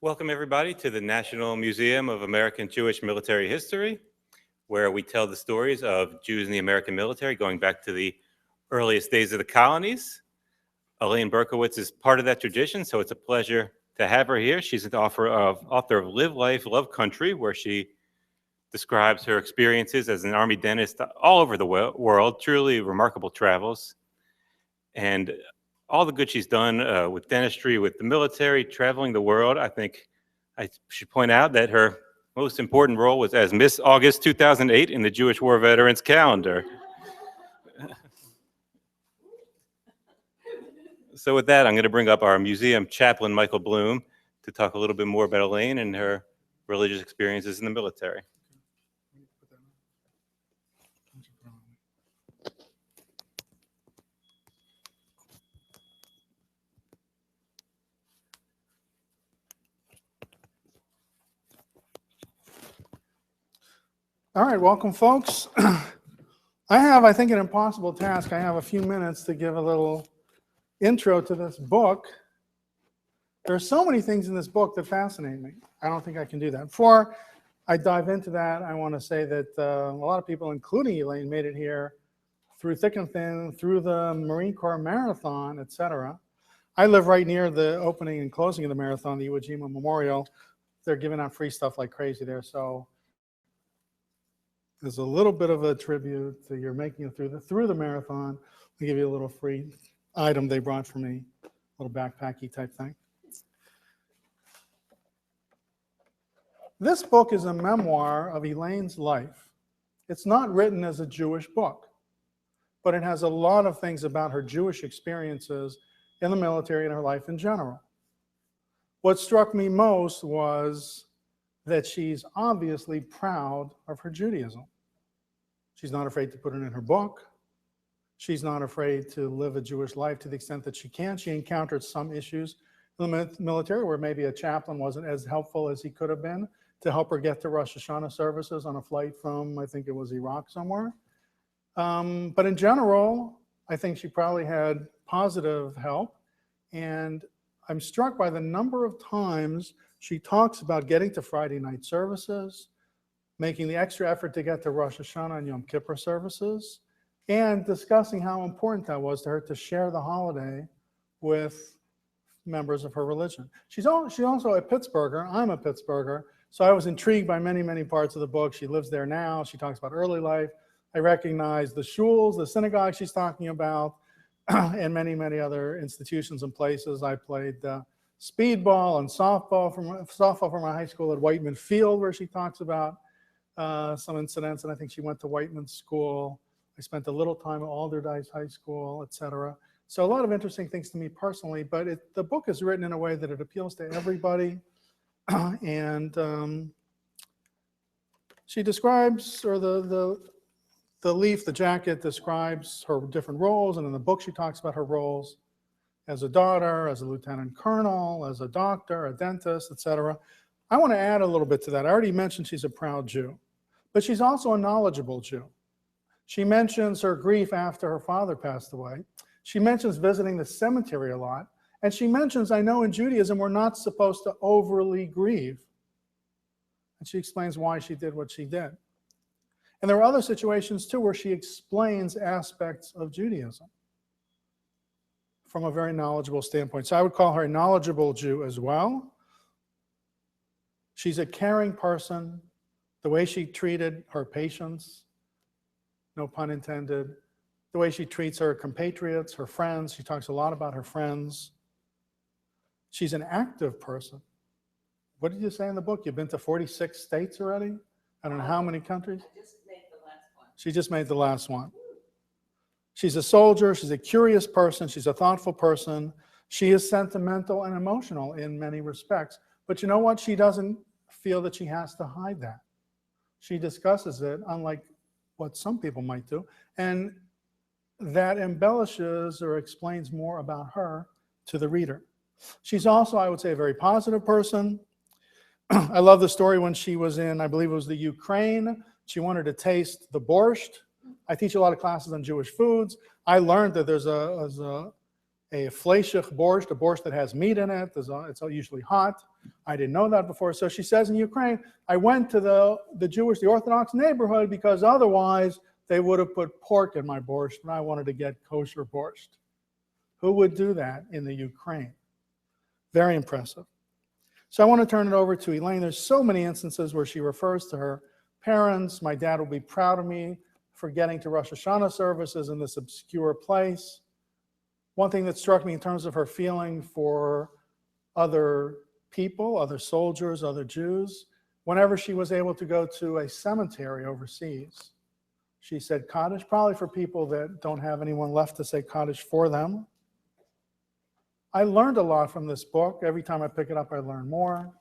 Welcome everybody to the National Museum of American Jewish Military History, where we tell the stories of Jews in the American military going back to the earliest days of the colonies. Elaine Berkowitz is part of that tradition, so it's a pleasure to have her here. She's an author of Live Life, Love Country, where she describes her experiences as an Army dentist all over the world, truly remarkable travels. And all the good she's done with dentistry, with the military, traveling the world. I think I should point out that her most important role was as Miss August 2008 in the Jewish War Veterans calendar. So with that, I'm going to bring up our museum chaplain, Michael Bloom, to talk a little bit more about Elaine and her religious experiences in the military. All right, welcome, folks. I think, an impossible task. I have a few minutes to give a little intro to this book. There are so many things in this book that fascinate me. I don't think I can do that. Before I dive into that, I want to say that a lot of people, including Elaine, made it here through thick and thin, through the Marine Corps Marathon, etc. I live right near the opening and closing of the marathon, the Iwo Jima Memorial. They're giving out free stuff like crazy there, so there's a little bit of a tribute to your making it through the marathon. They give you a little free item they brought for me, a little backpacky type thing. This book is a memoir of Elaine's life. It's not written as a Jewish book, but it has a lot of things about her Jewish experiences in the military and her life in general. What struck me most was that she's obviously proud of her Judaism. She's not afraid to put it in her book. She's not afraid to live a Jewish life to the extent that she can. She encountered some issues in the military where maybe a chaplain wasn't as helpful as he could have been to help her get to Rosh Hashanah services on a flight from, I think it was Iraq somewhere. But in general, I think she probably had positive help. And I'm struck by the number of times she talks about getting to Friday night services, making the extra effort to get to Rosh Hashanah and Yom Kippur services, and discussing how important that was to her to share the holiday with members of her religion. She's also a Pittsburgher. I'm a Pittsburgher, so I was intrigued by many, many parts of the book. She lives there now. She talks about early life. I recognize the shuls, the synagogue she's talking about, and many, many other institutions and places. I played speedball and softball from my high school at Whiteman Field, where she talks about some incidents, and I think she went to Whiteman School. I spent a little time at Alderdice High School, etc. So a lot of interesting things to me personally, but the book is written in a way that it appeals to everybody. And she describes, or the jacket describes her different roles, and in the book she talks about her roles as a daughter, as a lieutenant colonel, as a doctor, a dentist, etc. I want to add a little bit to that. I already mentioned she's a proud Jew, but she's also a knowledgeable Jew. She mentions her grief after her father passed away. She mentions visiting the cemetery a lot. And she mentions, I know in Judaism, we're not supposed to overly grieve. And she explains why she did what she did. And there are other situations, too, where she explains aspects of Judaism from a very knowledgeable standpoint. So I would call her a knowledgeable Jew as well. She's a caring person. The way she treated her patients, no pun intended, the way she treats her compatriots, her friends. She talks a lot about her friends. She's an active person. What did you say in the book? You've been to 46 states already? I don't know how many countries? I just made the last one. She just made the last one. She's a soldier. She's a curious person. She's a thoughtful person. She is sentimental and emotional in many respects. But you know what? She doesn't feel that she has to hide that. She discusses it, unlike what some people might do. And that embellishes or explains more about her to the reader. She's also, I would say, a very positive person. I love the story when she was in, I believe it was the Ukraine. She wanted to taste the borscht. I teach a lot of classes on Jewish foods. I learned that there's a fleischig borscht, a borscht that has meat in it. It's usually hot. I didn't know that before. So she says in Ukraine, I went to the Orthodox neighborhood because otherwise they would have put pork in my borscht, and I wanted to get kosher borscht. Who would do that in the Ukraine? Very impressive. So I want to turn it over to Elaine. There's so many instances where she refers to her parents. My dad will be proud of me for getting to Rosh Hashanah services in this obscure place. One thing that struck me in terms of her feeling for other people, other soldiers, other Jews, whenever she was able to go to a cemetery overseas, she said Kaddish, probably for people that don't have anyone left to say Kaddish for them. I learned a lot from this book. Every time I pick it up, I learn more.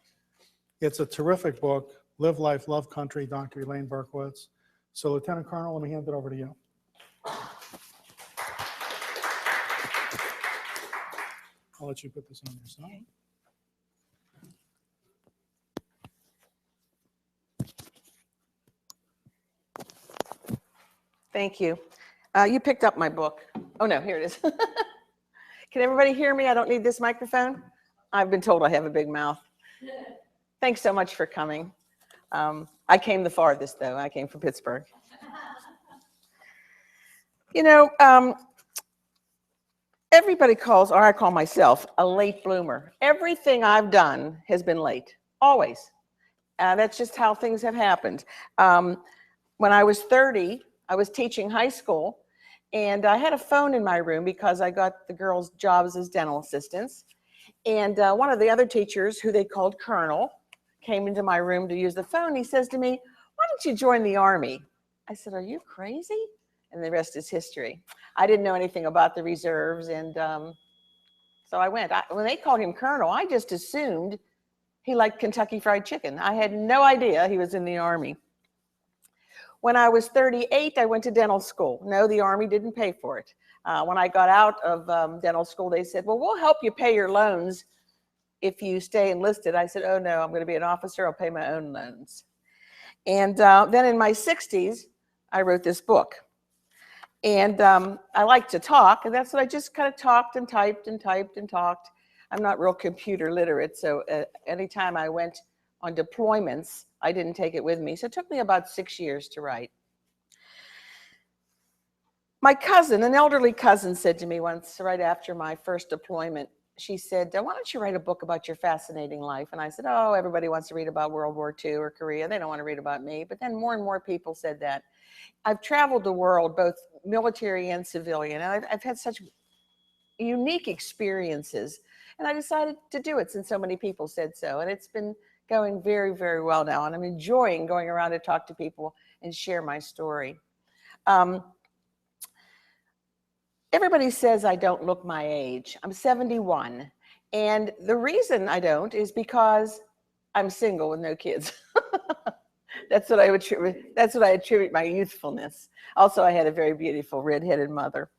It's a terrific book, Live Life, Love Country, Dr. Elaine Berkowitz. So, Lieutenant Colonel, let me hand it over to you. I'll let you put this on your side. Thank you. You picked up my book. Oh, no, here it is. Can everybody hear me? I don't need this microphone. I've been told I have a big mouth. Thanks so much for coming. I came the farthest, though. I came from Pittsburgh. You know, everybody calls, or I call myself, a late bloomer. Everything I've done has been late, always. That's just how things have happened. When I was 30, I was teaching high school, and I had a phone in my room because I got the girls' jobs as dental assistants. And one of the other teachers, who they called Colonel, came into my room to use the phone. He says to me, "Why don't you join the Army?" I said, "Are you crazy?" And the rest is history. I didn't know anything about the reserves, and so I went. When they called him Colonel, I just assumed he liked Kentucky Fried Chicken. I had no idea he was in the Army. When I was 38, I went to dental school. No, the Army didn't pay for it. When I got out of dental school, they said, "Well, we'll help you pay your loans if you stay enlisted." I said, "Oh, no, I'm going to be an officer. I'll pay my own loans." And then in my 60s, I wrote this book. And I like to talk, and that's what I just kind of talked and typed and typed and talked. I'm not real computer literate, so anytime I went on deployments, I didn't take it with me. So it took me about 6 years to write. My cousin, an elderly cousin, said to me once, right after my first deployment, she said, "Why don't you write a book about your fascinating life?" And I said, "Oh, everybody wants to read about World War II or Korea. They don't want to read about me." But then more and more people said that. I've traveled the world, both military and civilian, and I've had such unique experiences. And I decided to do it since so many people said so. And it's been going very, very well now. And I'm enjoying going around to talk to people and share my story. Everybody says I don't look my age. I'm 71. And the reason I don't is because I'm single with no kids. That's what I attribute my youthfulness. Also, I had a very beautiful redheaded mother.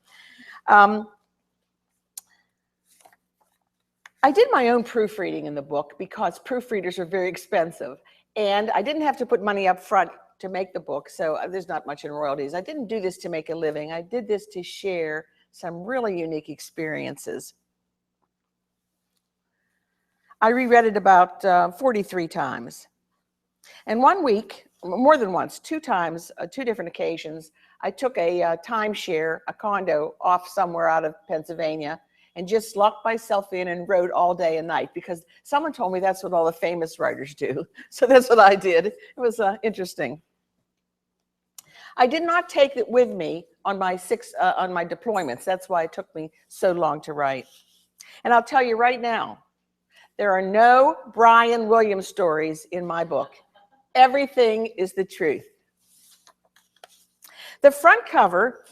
I did my own proofreading in the book because proofreaders are very expensive. And I didn't have to put money up front to make the book, so there's not much in royalties. I didn't do this to make a living. I did this to share some really unique experiences. I reread it about 43 times. And one week, more than once, 2 times, 2 different occasions, I took a timeshare, a condo off somewhere out of Pennsylvania, and just locked myself in and wrote all day and night because someone told me that's what all the famous writers do. So that's what I did. It was interesting. I did not take it with me on my deployments. That's why it took me so long to write. And I'll tell you right now, there are no Brian Williams stories in my book. Everything is the truth. The front cover,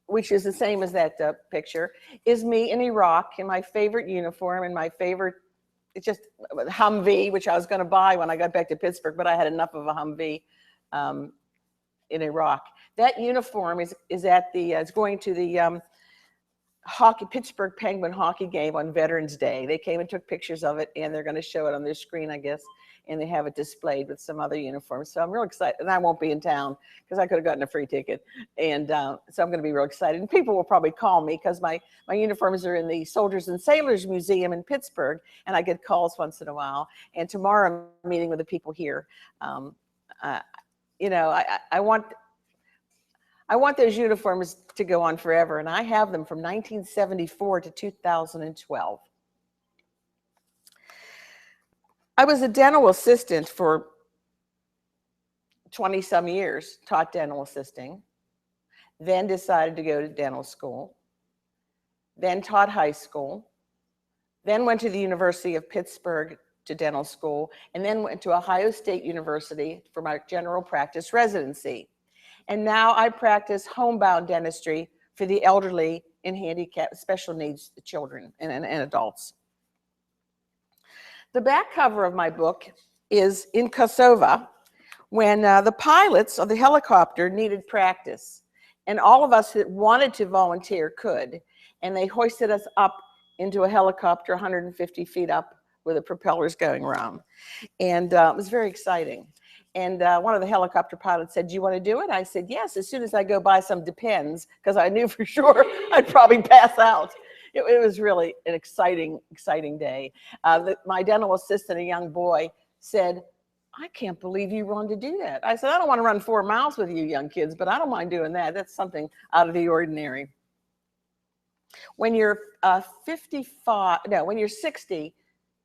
which is the same as that picture, is me in Iraq in my favorite uniform and my favorite, it's just Humvee, which I was going to buy when I got back to Pittsburgh, but I had enough of a Humvee in Iraq. That uniform is at the, it's going to the Pittsburgh Penguin hockey game on Veterans Day. They came and took pictures of it, and they're going to show it on their screen, I guess, and they have it displayed with some other uniforms. So I'm real excited, and I won't be in town because I could have gotten a free ticket, and so I'm going to be real excited. And people will probably call me because my uniforms are in the Soldiers and Sailors Museum in Pittsburgh, and I get calls once in a while. And tomorrow I'm meeting with the people here. You know, I want those uniforms to go on forever, and I have them from 1974 to 2012. I was a dental assistant for 20 some years, taught dental assisting, then decided to go to dental school, then taught high school, then went to the University of Pittsburgh to dental school, and then went to Ohio State University for my general practice residency. And now I practice homebound dentistry for the elderly and handicapped special needs children and adults. The back cover of my book is in Kosovo when the pilots of the helicopter needed practice. And all of us that wanted to volunteer could. And they hoisted us up into a helicopter 150 feet up with the propellers going around. And it was very exciting. And one of the helicopter pilots said, "Do you want to do it?" I said, "Yes, as soon as I go buy some Depends," because I knew for sure I'd probably pass out. It was really an exciting day. My dental assistant, a young boy, said, "I can't believe you wanted to do that." I said, "I don't want to run 4 miles with you young kids, but I don't mind doing that. That's something out of the ordinary." When you're when you're 60,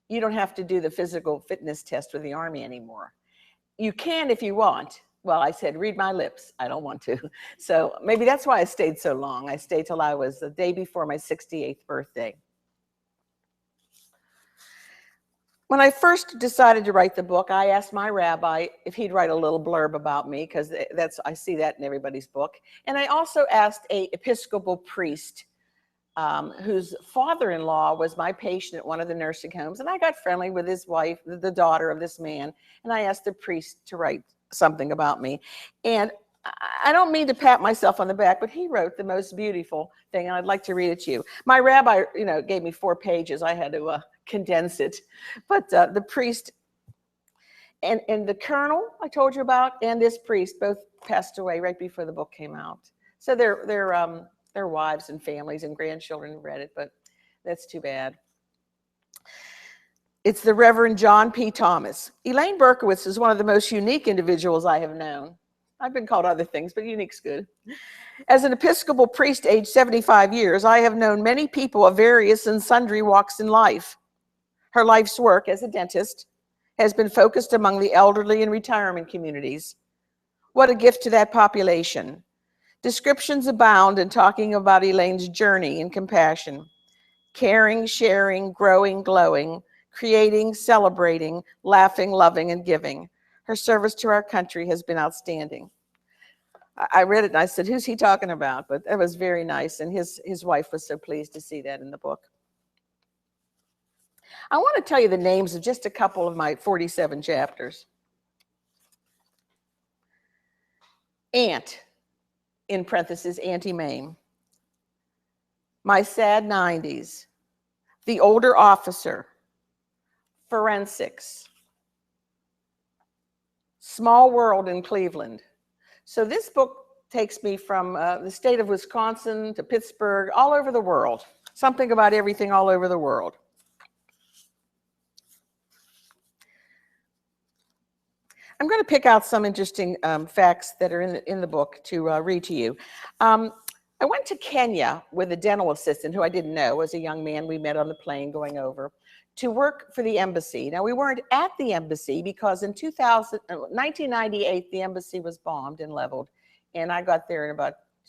you don't have to do the physical fitness test with the Army anymore. You can if you want. Well, I said, read my lips. I don't want to. So maybe that's why I stayed so long. I stayed till I was the day before my 68th birthday. When I first decided to write the book, I asked my rabbi if he'd write a little blurb about me, because I see that in everybody's book. And I also asked an Episcopal priest whose father-in-law was my patient at one of the nursing homes. And I got friendly with his wife, the daughter of this man. And I asked the priest to write something about me. And I don't mean to pat myself on the back, but he wrote the most beautiful thing, and I'd like to read it to you. My rabbi, gave me 4 pages. I had to condense it. But the priest and the colonel I told you about, and this priest both passed away right before the book came out. So their wives and families and grandchildren read it, but that's too bad. It's the Reverend John P. Thomas. Elaine Berkowitz is one of the most unique individuals I have known. I've been called other things, but unique's good. As an Episcopal priest aged 75 years, I have known many people of various and sundry walks in life. Her life's work as a dentist has been focused among the elderly and retirement communities. What a gift to that population. Descriptions abound in talking about Elaine's journey in compassion. Caring, sharing, growing, glowing, creating, celebrating, laughing, loving, and giving. Her service to our country has been outstanding. I read it and I said, who's he talking about? But that was very nice, and his wife was so pleased to see that in the book. I want to tell you the names of just a couple of my 47 chapters. Aunt, in parentheses, Auntie Mame. My Sad 90s. The Older Officer. Forensics. Small World in Cleveland. So this book takes me from the state of Wisconsin to Pittsburgh, all over the world. Something about everything all over the world. I'm going to pick out some interesting facts that are in the book to read to you. I went to Kenya with a dental assistant who I didn't know, was a young man we met on the plane going over, to work for the embassy. Now, we weren't at the embassy because in 1998, the embassy was bombed and leveled. And I got there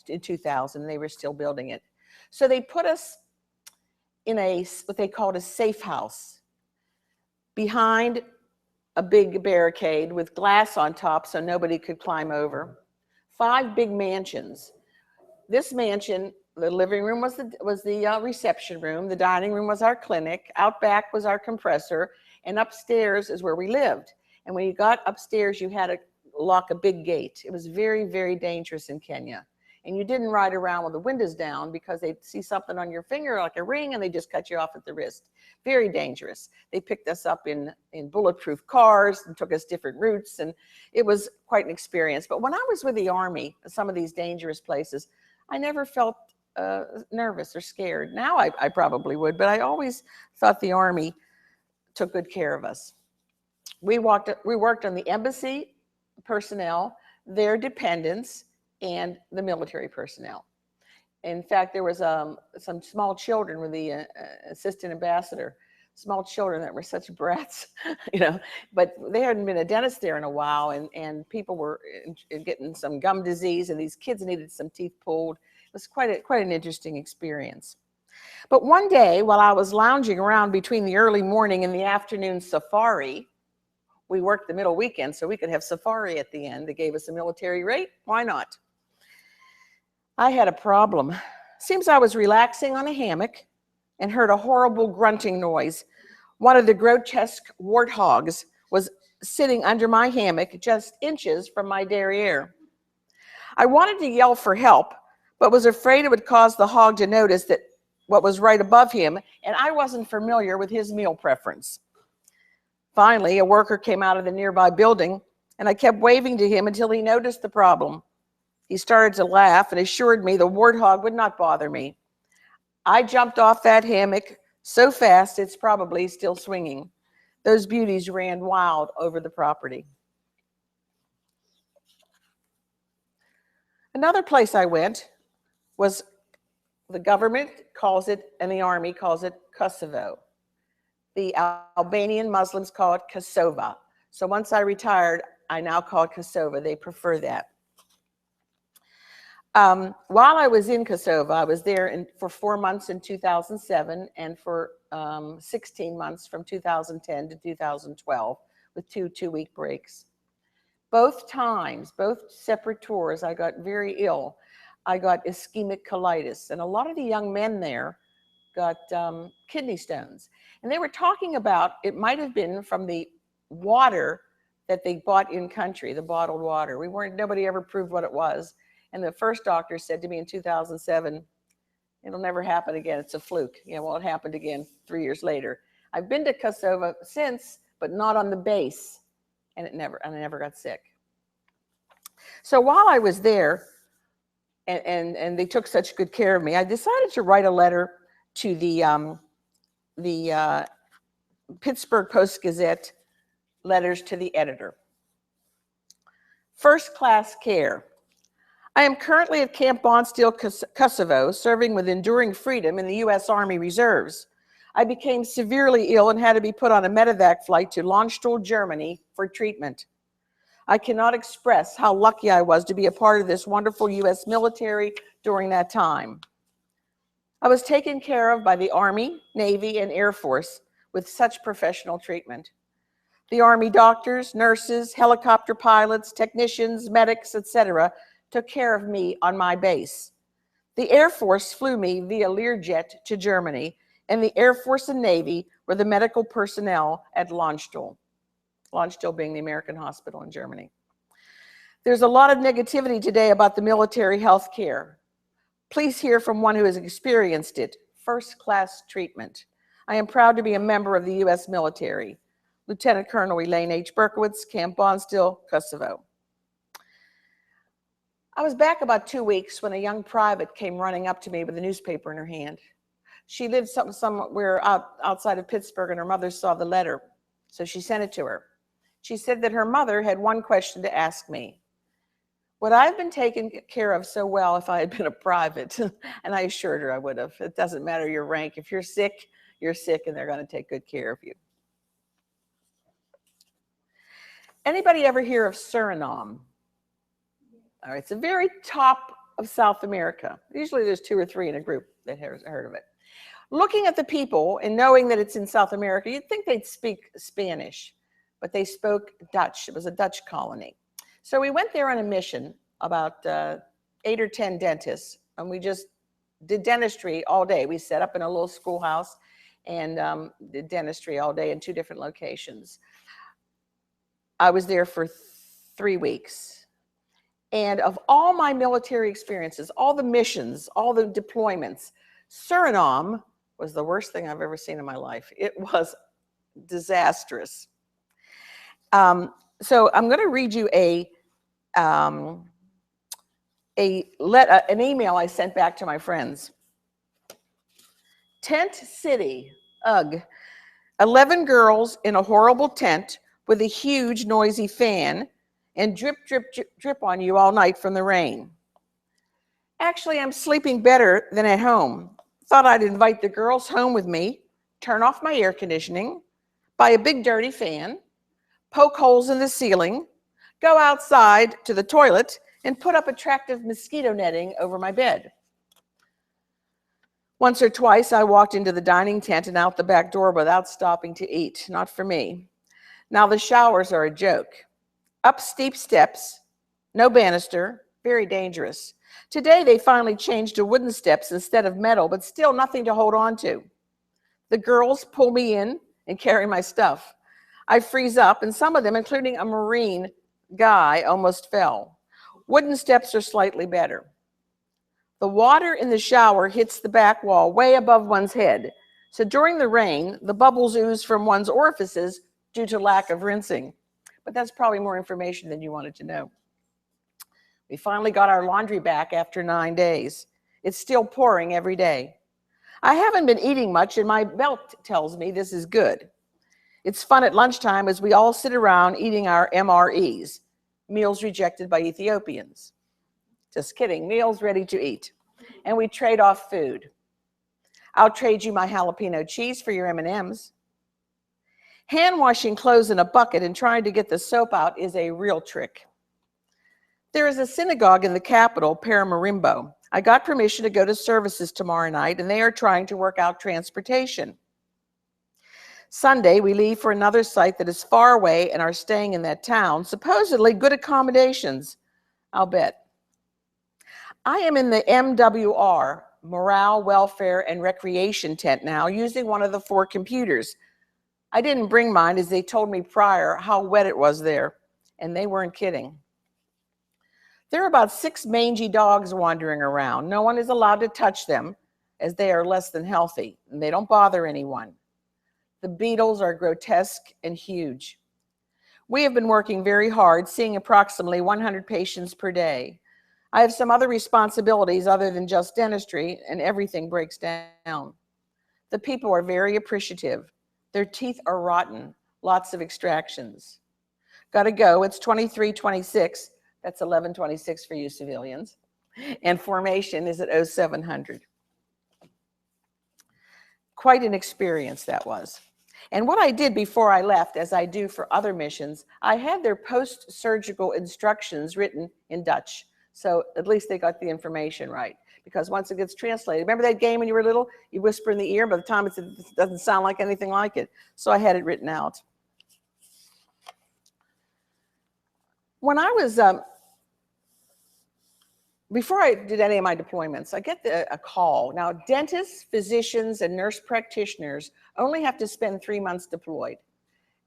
in 2000, they were still building it. So they put us in what they called a safe house behind a big barricade with glass on top so nobody could climb over. 5 big mansions. This mansion, the living room was the reception room, the dining room was our clinic, out back was our compressor, and upstairs is where we lived. And when you got upstairs, you had to lock a big gate. It was very, very dangerous in Kenya. And you didn't ride around with the windows down because they'd see something on your finger like a ring and they just cut you off at the wrist. Very dangerous. They picked us up in bulletproof cars and took us different routes, and it was quite an experience. But when I was with the Army, some of these dangerous places, I never felt nervous or scared. Now I probably would, but I always thought the Army took good care of us. We worked on the embassy personnel, their dependents, and the military personnel. In fact, there was some small children with the assistant ambassador, small children that were such brats, you know, but there hadn't been a dentist there in a while, and people were getting some gum disease, and these kids needed some teeth pulled. It was quite an interesting experience. But one day, while I was lounging around between the early morning and the afternoon safari, we worked the middle weekend so we could have safari at the end. They gave us a military rate. Why not? I had a problem. Seems I was relaxing on a hammock and heard a horrible grunting noise. One of the grotesque warthogs was sitting under my hammock just inches from my derriere. I wanted to yell for help, but was afraid it would cause the hog to notice that what was right above him, and I wasn't familiar with his meal preference. Finally, a worker came out of the nearby building, and I kept waving to him until he noticed the problem. He started to laugh and assured me the warthog would not bother me. I jumped off that hammock so fast it's probably still swinging. Those beauties ran wild over the property. Another place I went was, the government calls it, and the Army calls it, Kosovo. The Albanian Muslims call it Kosovo. So once I retired, I now call it Kosovo. They prefer that. While I was in Kosovo, I was there for 4 months in 2007 and for 16 months from 2010 to 2012 with two-week breaks. Both times, both separate tours, I got very ill. I got ischemic colitis, and a lot of the young men there got kidney stones. And they were talking about it might have been from the water that they bought in country, the bottled water. Nobody ever proved what it was. And the first doctor said to me in 2007, it'll never happen again. It's a fluke. Yeah, well, it happened again 3 years later. I've been to Kosovo since, but not on the base, and I never got sick. So while I was there, and they took such good care of me, I decided to write a letter to the Pittsburgh Post-Gazette, letters to the editor. First class care. I am currently at Camp Bonsteel, Kosovo, serving with enduring freedom in the U.S. Army Reserves. I became severely ill and had to be put on a medevac flight to Landstuhl, Germany for treatment. I cannot express how lucky I was to be a part of this wonderful U.S. military during that time. I was taken care of by the Army, Navy, and Air Force with such professional treatment. The Army doctors, nurses, helicopter pilots, technicians, medics, etc., took care of me on my base. The Air Force flew me via Learjet to Germany, and the Air Force and Navy were the medical personnel at Landstuhl. Landstuhl being the American hospital in Germany. There's a lot of negativity today about the military health care. Please hear from one who has experienced it. First-class treatment. I am proud to be a member of the U.S. military. Lieutenant Colonel Elaine H. Berkowitz, Camp Bonsteel, Kosovo. I was back about 2 weeks when a young private came running up to me with a newspaper in her hand. She lived somewhere outside of Pittsburgh, and her mother saw the letter, so she sent it to her. She said that her mother had one question to ask me. Would I have been taken care of so well if I had been a private? And I assured her I would have. It doesn't matter your rank. If you're sick, and they're going to take good care of you. Anybody ever hear of Suriname? All right, it's the very top of South America. Usually there's 2 or 3 in a group that has heard of it. Looking at the people and knowing that it's in South America, you'd think they'd speak Spanish, but they spoke Dutch. It was a Dutch colony. So we went there on a mission, about 8 or 10 dentists, and we just did dentistry all day. We set up in a little schoolhouse and did dentistry all day in 2 different locations. I was there for 3 weeks. And of all my military experiences, all the missions, all the deployments, Suriname was the worst thing I've ever seen in my life. It was disastrous. So I'm going to read you an email I sent back to my friends. Tent City, ugh. 11 girls in a horrible tent with a huge noisy fan and drip, drip, drip, drip on you all night from the rain. Actually, I'm sleeping better than at home. Thought I'd invite the girls home with me, turn off my air conditioning, buy a big dirty fan, poke holes in the ceiling, go outside to the toilet, and put up attractive mosquito netting over my bed. Once or twice, I walked into the dining tent and out the back door without stopping to eat. Not for me. Now the showers are a joke. Up steep steps, no banister, very dangerous. Today, they finally changed to wooden steps instead of metal, but still nothing to hold on to. The girls pull me in and carry my stuff. I freeze up, and some of them, including a Marine guy, almost fell. Wooden steps are slightly better. The water in the shower hits the back wall way above one's head. So during the rain, the bubbles ooze from one's orifices due to lack of rinsing. But that's probably more information than you wanted to know. We finally got our laundry back after 9 days. It's still pouring every day. I haven't been eating much, and my belt tells me this is good. It's fun at lunchtime as we all sit around eating our MREs, meals rejected by Ethiopians. Just kidding, meals ready to eat. And we trade off food. I'll trade you my jalapeno cheese for your M&Ms. Hand washing clothes in a bucket and trying to get the soap out is a real trick. There is a synagogue in the capital, Paramaribo. I got permission to go to services tomorrow night, and they are trying to work out transportation. Sunday, we leave for another site that is far away and are staying in that town, supposedly good accommodations, I'll bet. I am in the MWR, Morale, Welfare, and Recreation tent now, using one of the 4 computers. I didn't bring mine as they told me prior how wet it was there, and they weren't kidding. There are about 6 mangy dogs wandering around. No one is allowed to touch them as they are less than healthy, and they don't bother anyone. The beetles are grotesque and huge. We have been working very hard, seeing approximately 100 patients per day. I have some other responsibilities other than just dentistry, and everything breaks down. The people are very appreciative. Their teeth are rotten, lots of extractions. Gotta go, it's 23:26. That's 11:26 for you civilians. And formation is at 0700. Quite an experience that was. And what I did before I left, as I do for other missions, I had their post-surgical instructions written in Dutch. So at least they got the information right. Because once it gets translated, remember that game when you were little? You whisper in the ear, by the time it doesn't sound like anything like it. So I had it written out. When I was, before I did any of my deployments, I get a call. Now, dentists, physicians, and nurse practitioners only have to spend 3 months deployed.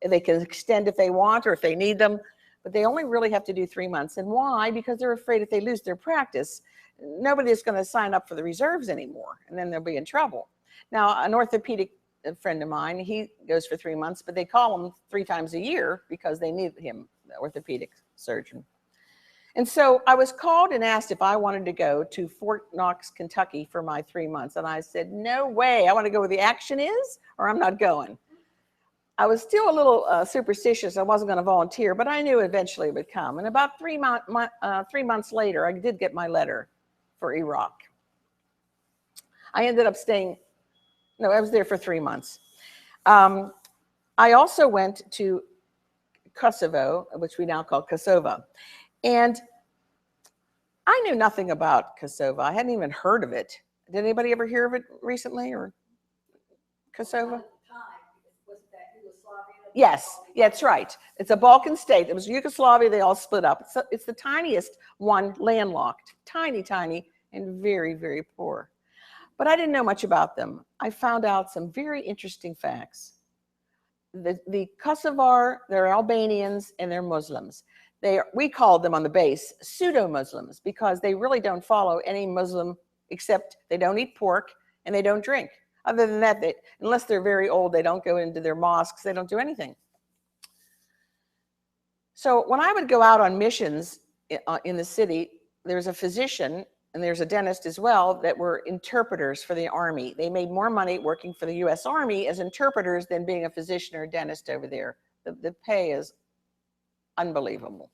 They can extend if they want or if they need them, but they only really have to do 3 months. And why? Because they're afraid if they lose their practice, nobody is going to sign up for the reserves anymore, and then they'll be in trouble. Now, an orthopedic friend of mine, he goes for 3 months, but they call him 3 times a year because they need him, the orthopedic surgeon. And so I was called and asked if I wanted to go to Fort Knox, Kentucky for my 3 months. And I said, no way, I want to go where the action is, or I'm not going. I was still a little superstitious. I wasn't going to volunteer, but I knew eventually it would come. And about 3 months later, I did get my letter for Iraq. I ended up staying, no, I was there for 3 months. I also went to Kosovo, which we now call Kosovo. And I knew nothing about Kosovo. I hadn't even heard of it. Did anybody ever hear of it recently, or Kosovo? Yes, yeah, that's right. It's a Balkan state. It was Yugoslavia. They all split up. It's the tiniest one, landlocked, tiny, tiny, and very, very poor. But I didn't know much about them. I found out some very interesting facts. The Kosovar, they're Albanians and they're Muslims. We called them on the base pseudo-Muslims because they really don't follow any Muslim, except they don't eat pork and they don't drink. Other than that, unless they're very old, they don't go into their mosques, they don't do anything. So when I would go out on missions in the city, there's a physician and there's a dentist as well that were interpreters for the Army. They made more money working for the US Army as interpreters than being a physician or a dentist over there. The pay is unbelievable.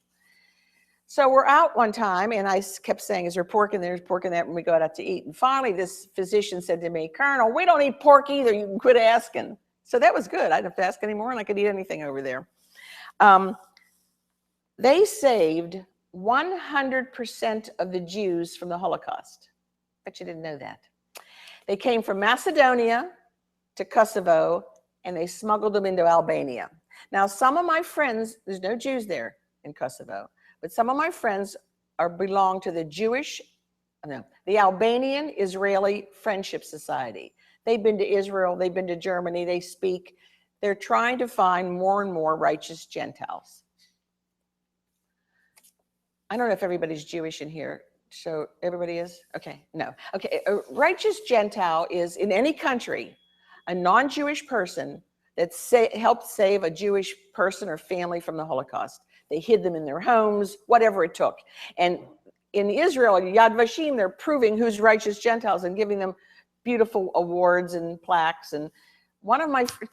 So we're out one time and I kept saying, is there pork in there? There's pork in that when we go out to eat. And finally this physician said to me, Colonel, we don't eat pork either. You can quit asking. So that was good. I didn't have to ask anymore and I could eat anything over there. They saved 100% of the Jews from the Holocaust. Bet you didn't know that. They came from Macedonia to Kosovo and they smuggled them into Albania. Now, some of my friends, there's no Jews there in Kosovo, but some of my friends belong to the Albanian Israeli Friendship Society. They've been to Israel, they've been to Germany, they speak. They're trying to find more and more righteous Gentiles. I don't know if everybody's Jewish in here. So everybody is? Okay, no. Okay, a righteous Gentile is in any country a non-Jewish person that helped save a Jewish person or family from the Holocaust. They hid them in their homes, whatever it took. And in Israel, Yad Vashem, they're proving who's righteous Gentiles and giving them beautiful awards and plaques. And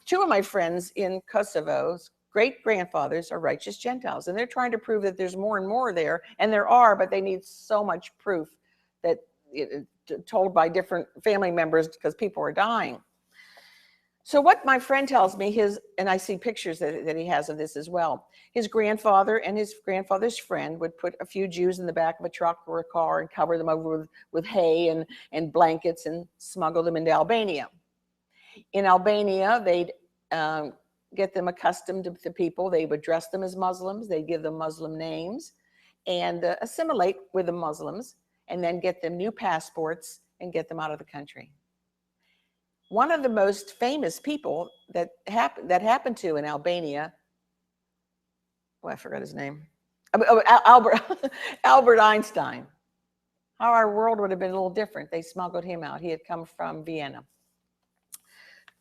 two of my friends in Kosovo's great-grandfathers are righteous Gentiles, and they're trying to prove that there's more and more there, and there are, but they need so much proof that told by different family members because people are dying. So what my friend tells me, and I see pictures that he has of this as well, his grandfather and his grandfather's friend would put a few Jews in the back of a truck or a car and cover them over with hay and blankets and smuggle them into Albania. In Albania, they'd get them accustomed to the people. They would dress them as Muslims. They'd give them Muslim names and assimilate with the Muslims and then get them new passports and get them out of the country. One of the most famous people that happened to in Albania, I forgot his name, Albert Einstein. How our world would have been a little different. They smuggled him out. He had come from Vienna.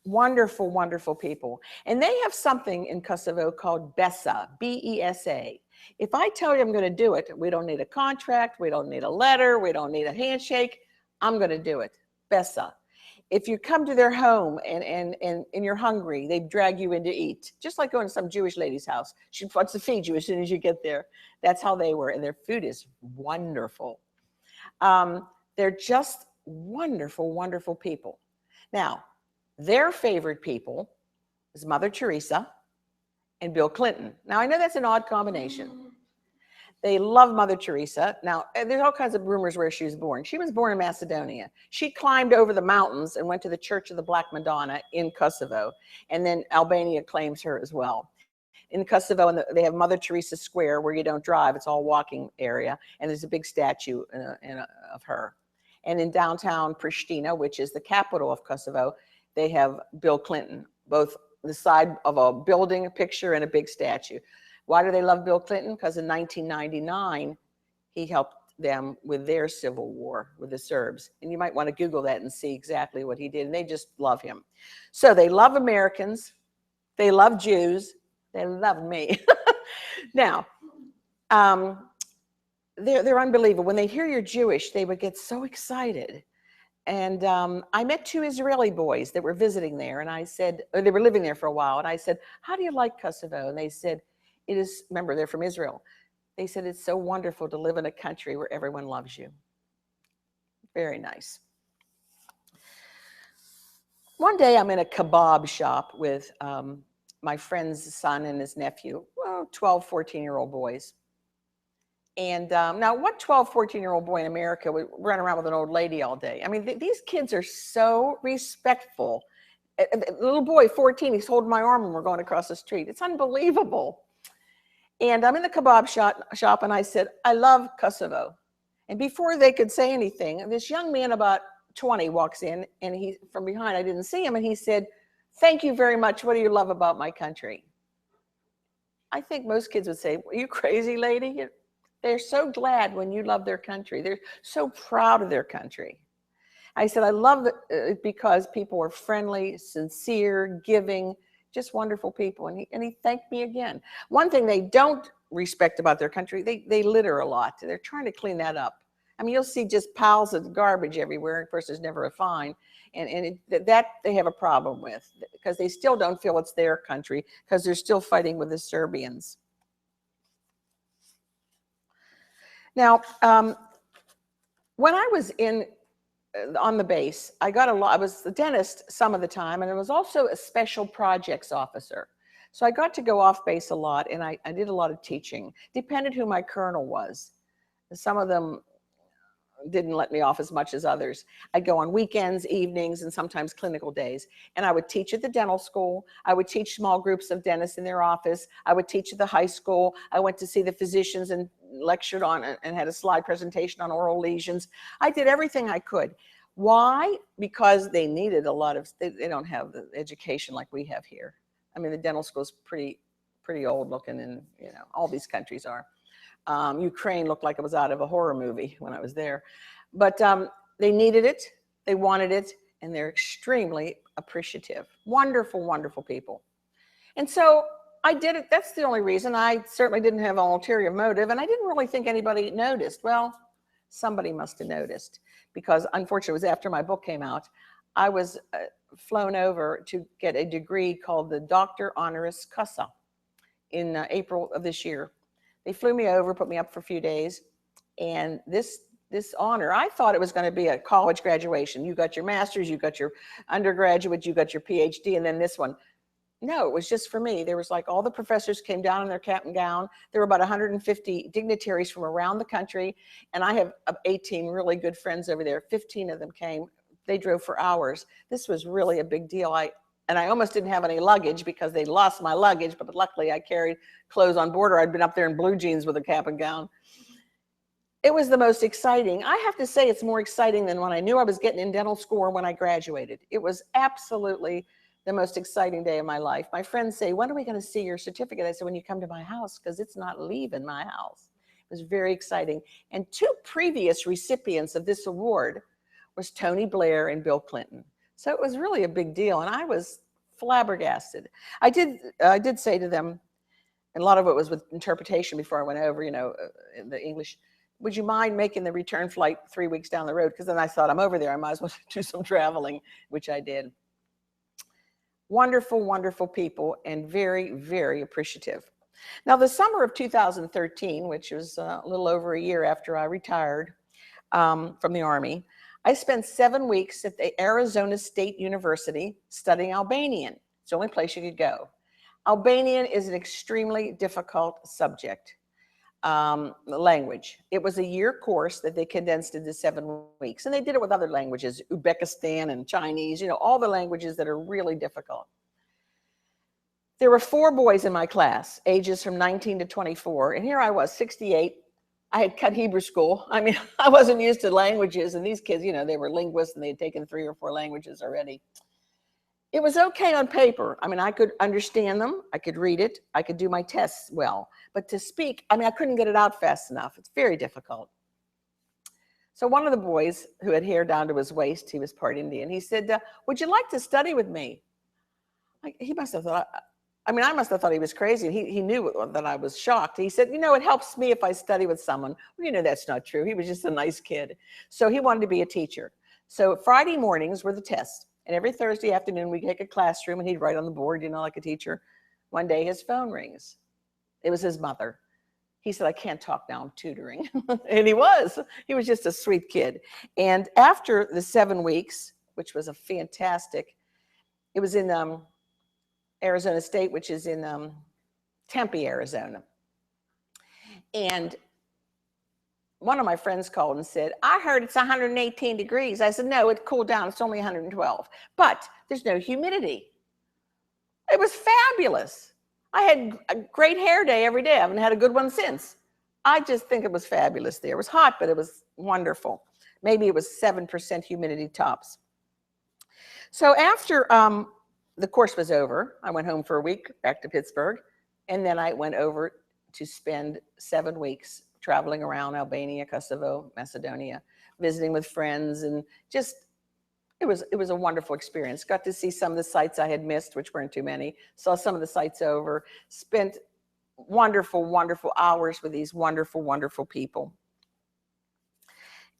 Wonderful, wonderful people. And they have something in Kosovo called BESA, B-E-S-A. If I tell you I'm going to do it, we don't need a contract, we don't need a letter, we don't need a handshake. I'm going to do it. BESA. If you come to their home and you're hungry, they drag you in to eat. Just like going to some Jewish lady's house. She wants to feed you as soon as you get there. That's how they were. And their food is wonderful. They're just wonderful, wonderful people. Now, their favorite people is Mother Teresa and Bill Clinton. Now, I know that's an odd combination. They love Mother Teresa. Now, there's all kinds of rumors where she was born. She was born in Macedonia. She climbed over the mountains and went to the Church of the Black Madonna in Kosovo. And then Albania claims her as well. In Kosovo, they have Mother Teresa Square where you don't drive. It's all walking area. And there's a big statue of her. And in downtown Pristina, which is the capital of Kosovo, they have Bill Clinton, both the side of a building, a picture, and a big statue. Why do they love Bill Clinton? Because in 1999, he helped them with their civil war with the Serbs. And you might want to Google that and see exactly what he did. And they just love him. So they love Americans. They love Jews. They love me. Now, they're unbelievable. When they hear you're Jewish, they would get so excited. And I met two Israeli boys that were visiting there. And I said, they were living there for a while. And I said, how do you like Kosovo? And they said, it is, remember, they're from Israel. They said, it's so wonderful to live in a country where everyone loves you. Very nice. One day I'm in a kebab shop with my friend's son and his nephew, well, 12, 14-year-old boys. And now what 12, 14-year-old boy in America would run around with an old lady all day? I mean, these kids are so respectful. A little boy, 14, he's holding my arm and we're going across the street. It's unbelievable. And I'm in the kebab shop and I said, I love Kosovo. And before they could say anything, this young man about 20 walks in and he, from behind, I didn't see him, and he said, thank you very much. What do you love about my country? I think most kids would say, "Are you crazy, lady?" They're so glad when you love their country. They're so proud of their country. I said, I love it because people are friendly, sincere, giving, just wonderful people. And he thanked me again. One thing they don't respect about their country, they litter a lot. They're trying to clean that up. I mean, you'll see just piles of garbage everywhere. Of course, there's never a fine. That they have a problem with because they still don't feel it's their country because they're still fighting with the Serbians. Now, when I was on the base, I was the dentist some of the time, and I was also a special projects officer. So I got to go off base a lot, and I did a lot of teaching. Depended who my colonel was. Some of them didn't let me off as much as others. I'd go on weekends, evenings, and sometimes clinical days. And I would teach at the dental school. I would teach small groups of dentists in their office. I would teach at the high school. I went to see the physicians and lectured on and had a slide presentation on oral lesions. I did everything I could. Why? Because they needed a lot of, they don't have the education like we have here. I mean, the dental school is pretty old looking, and all these countries are. Ukraine looked like it was out of a horror movie when I was there. But they needed it, they wanted it, and they're extremely appreciative. Wonderful, wonderful people. And so I did it. That's the only reason. I certainly didn't have an ulterior motive, and I didn't really think anybody noticed. Well, somebody must have noticed, because unfortunately it was after my book came out. I was flown over to get a degree called the Doctor Honoris Causa in April of this year. They flew me over, put me up for a few days, and this honor, I thought it was going to be a college graduation. You got your master's, you got your undergraduate, you got your PhD, and then this one. No, it was just for me. There was like all the professors came down in their cap and gown. There were about 150 dignitaries from around the country, and I have 18 really good friends over there. 15 of them came. They drove for hours. This was really a big deal. And I almost didn't have any luggage because they lost my luggage, but luckily I carried clothes on board, or I'd been up there in blue jeans with a cap and gown. It was the most exciting. I have to say it's more exciting than when I knew I was getting in dental school or when I graduated. It was absolutely the most exciting day of my life. My friends say, when are we going to see your certificate? I said, when you come to my house, because it's not leaving my house. It was very exciting. And two previous recipients of this award was Tony Blair and Bill Clinton. So it was really a big deal, and I was flabbergasted. I did say to them, and a lot of it was with interpretation before I went over, in the English, would you mind making the return flight 3 weeks down the road? Because then I thought, I'm over there, I might as well do some traveling, which I did. Wonderful, wonderful people, and very, very appreciative. Now, the summer of 2013, which was a little over a year after I retired from the Army, I spent 7 weeks at the Arizona State University studying Albanian. It's the only place you could go. Albanian is an extremely difficult subject, language. It was a year course that they condensed into 7 weeks, and they did it with other languages, Uzbekistan and Chinese, all the languages that are really difficult. There were 4 boys in my class, ages from 19 to 24, and here I was, 68. I had cut Hebrew school. I mean, I wasn't used to languages, and these kids, they were linguists, and they had taken 3 or 4 languages already. It was okay on paper. I mean, I could understand them. I could read it. I could do my tests well. But to speak, I mean, I couldn't get it out fast enough. It's very difficult. So one of the boys who had hair down to his waist, he was part Indian, he said, would you like to study with me? He must have thought, I must have thought he was crazy. He knew that I was shocked. He said, it helps me if I study with someone. Well, that's not true. He was just a nice kid. So he wanted to be a teacher. So Friday mornings were the tests. And every Thursday afternoon, we'd take a classroom and he'd write on the board, like a teacher. One day his phone rings. It was his mother. He said, I can't talk now, I'm tutoring. And he was just a sweet kid. And after the 7 weeks, which was a fantastic, it was in Arizona State, which is in Tempe, Arizona. And one of my friends called and said, I heard it's 118 degrees. I said, no, it cooled down. It's only 112. But there's no humidity. It was fabulous. I had a great hair day every day. I haven't had a good one since. I just think it was fabulous there. It was hot, but it was wonderful. Maybe it was 7% humidity tops. So after the course was over, I went home for a week, back to Pittsburgh. And then I went over to spend 7 weeks traveling around Albania, Kosovo, Macedonia, visiting with friends, and just, it was a wonderful experience. Got to see some of the sites I had missed, which weren't too many. Saw some of the sites over, spent wonderful, wonderful hours with these wonderful, wonderful people.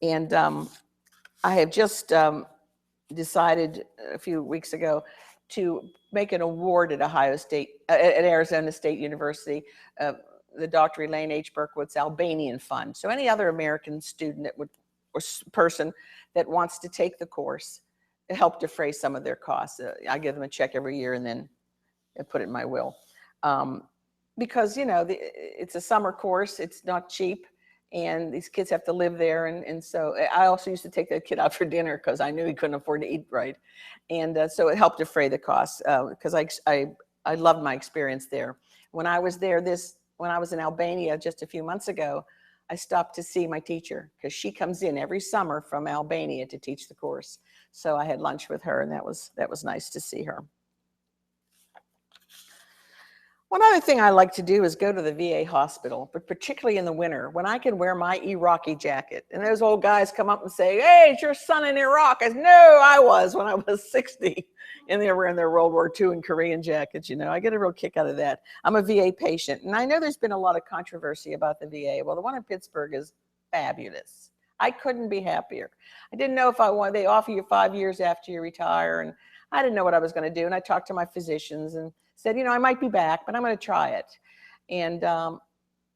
And I have just decided a few weeks ago to make an award at at Arizona State University, the Dr. Elaine H. Berkowitz Albanian Fund. So any other American student that would, or person that wants to take the course, help defray some of their costs. I give them a check every year and then I put it in my will. Because, you know, it's a summer course, it's not cheap, and these kids have to live there. And so I also used to take the kid out for dinner because I knew he couldn't afford to eat right. And so it helped defray the costs because I loved my experience there. When I was there, when I was in Albania just a few months ago, I stopped to see my teacher because she comes in every summer from Albania to teach the course. So I had lunch with her, and that was nice to see her. One other thing I like to do is go to the VA hospital, but particularly in the winter when I can wear my Iraqi jacket. And those old guys come up and say, "Hey, it's your son in Iraq." I said, "No, I was when I was 60." And they were wearing their World War II and Korean jackets. You know, I get a real kick out of that. I'm a VA patient, and I know there's been a lot of controversy about the VA. Well, the one in Pittsburgh is fabulous. I couldn't be happier. I didn't know if I wanted, they offer you 5 years after you retire, and I didn't know what I was going to do. And I talked to my physicians and said, you know, I might be back, but I'm going to try it. And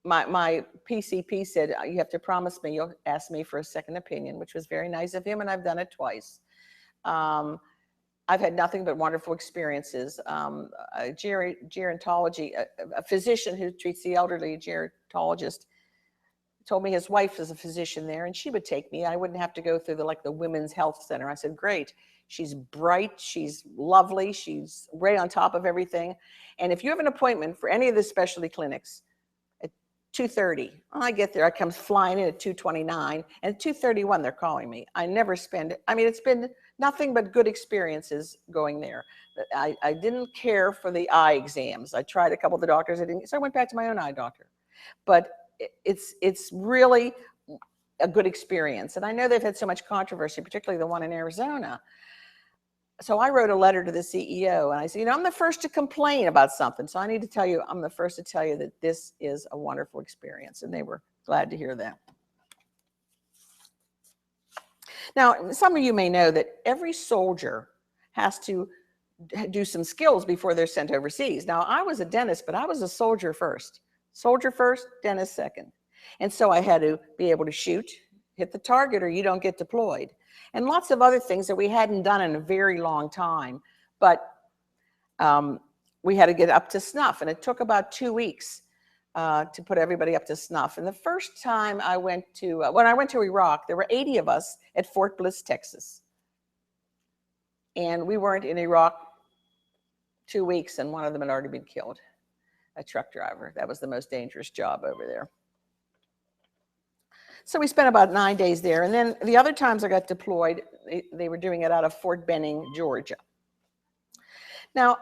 my PCP said, you have to promise me you'll ask me for a second opinion, which was very nice of him, and I've done it twice. I've had nothing but wonderful experiences. A gerontology, a physician who treats the elderly, a gerontologist, told me his wife is a physician there, and she would take me. I wouldn't have to go through the women's health center. I said, great. She's bright, she's lovely, she's right on top of everything. And if you have an appointment for any of the specialty clinics at 2:30, I get there, I come flying in at 2:29, and at 2:31 they're calling me. I never spend, I mean, it's been nothing but good experiences going there. I didn't care for the eye exams. I tried a couple of the doctors, so I went back to my own eye doctor. But it's really a good experience. And I know they've had so much controversy, particularly the one in Arizona. So I wrote a letter to the CEO, and I said, you know, I'm the first to complain about something. So I need to tell you, I'm the first to tell you that this is a wonderful experience. And they were glad to hear that. Now, some of you may know that every soldier has to do some skills before they're sent overseas. Now, I was a dentist, but I was a soldier first. Soldier first, dentist second. And so I had to be able to shoot, hit the target, or you don't get deployed. And lots of other things that we hadn't done in a very long time. But we had to get up to snuff. And it took about 2 weeks to put everybody up to snuff. And the first time I went to, when I went to Iraq, there were 80 of us at Fort Bliss, Texas. And we weren't in Iraq 2 weeks, and one of them had already been killed. A truck driver. That was the most dangerous job over there. So we spent about 9 days there. And then the other times I got deployed, they were doing it out of Fort Benning, Georgia. Now,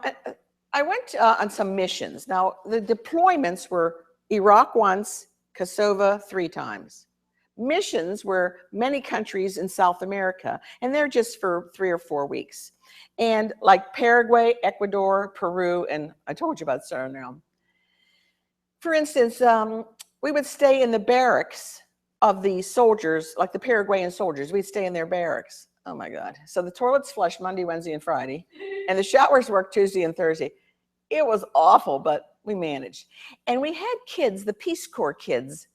I went on some missions. Now, the deployments were Iraq once, Kosovo 3 times. Missions were many countries in South America, and they're just for 3 or 4 weeks. And like Paraguay, Ecuador, Peru, and I told you about Suriname. For instance, we would stay in the barracks of the soldiers, like the Paraguayan soldiers. We'd stay in their barracks. Oh my God. So the toilets flush Monday, Wednesday, and Friday, and the showers work Tuesday and Thursday. It was awful, but we managed. And we had kids, the Peace Corps kids,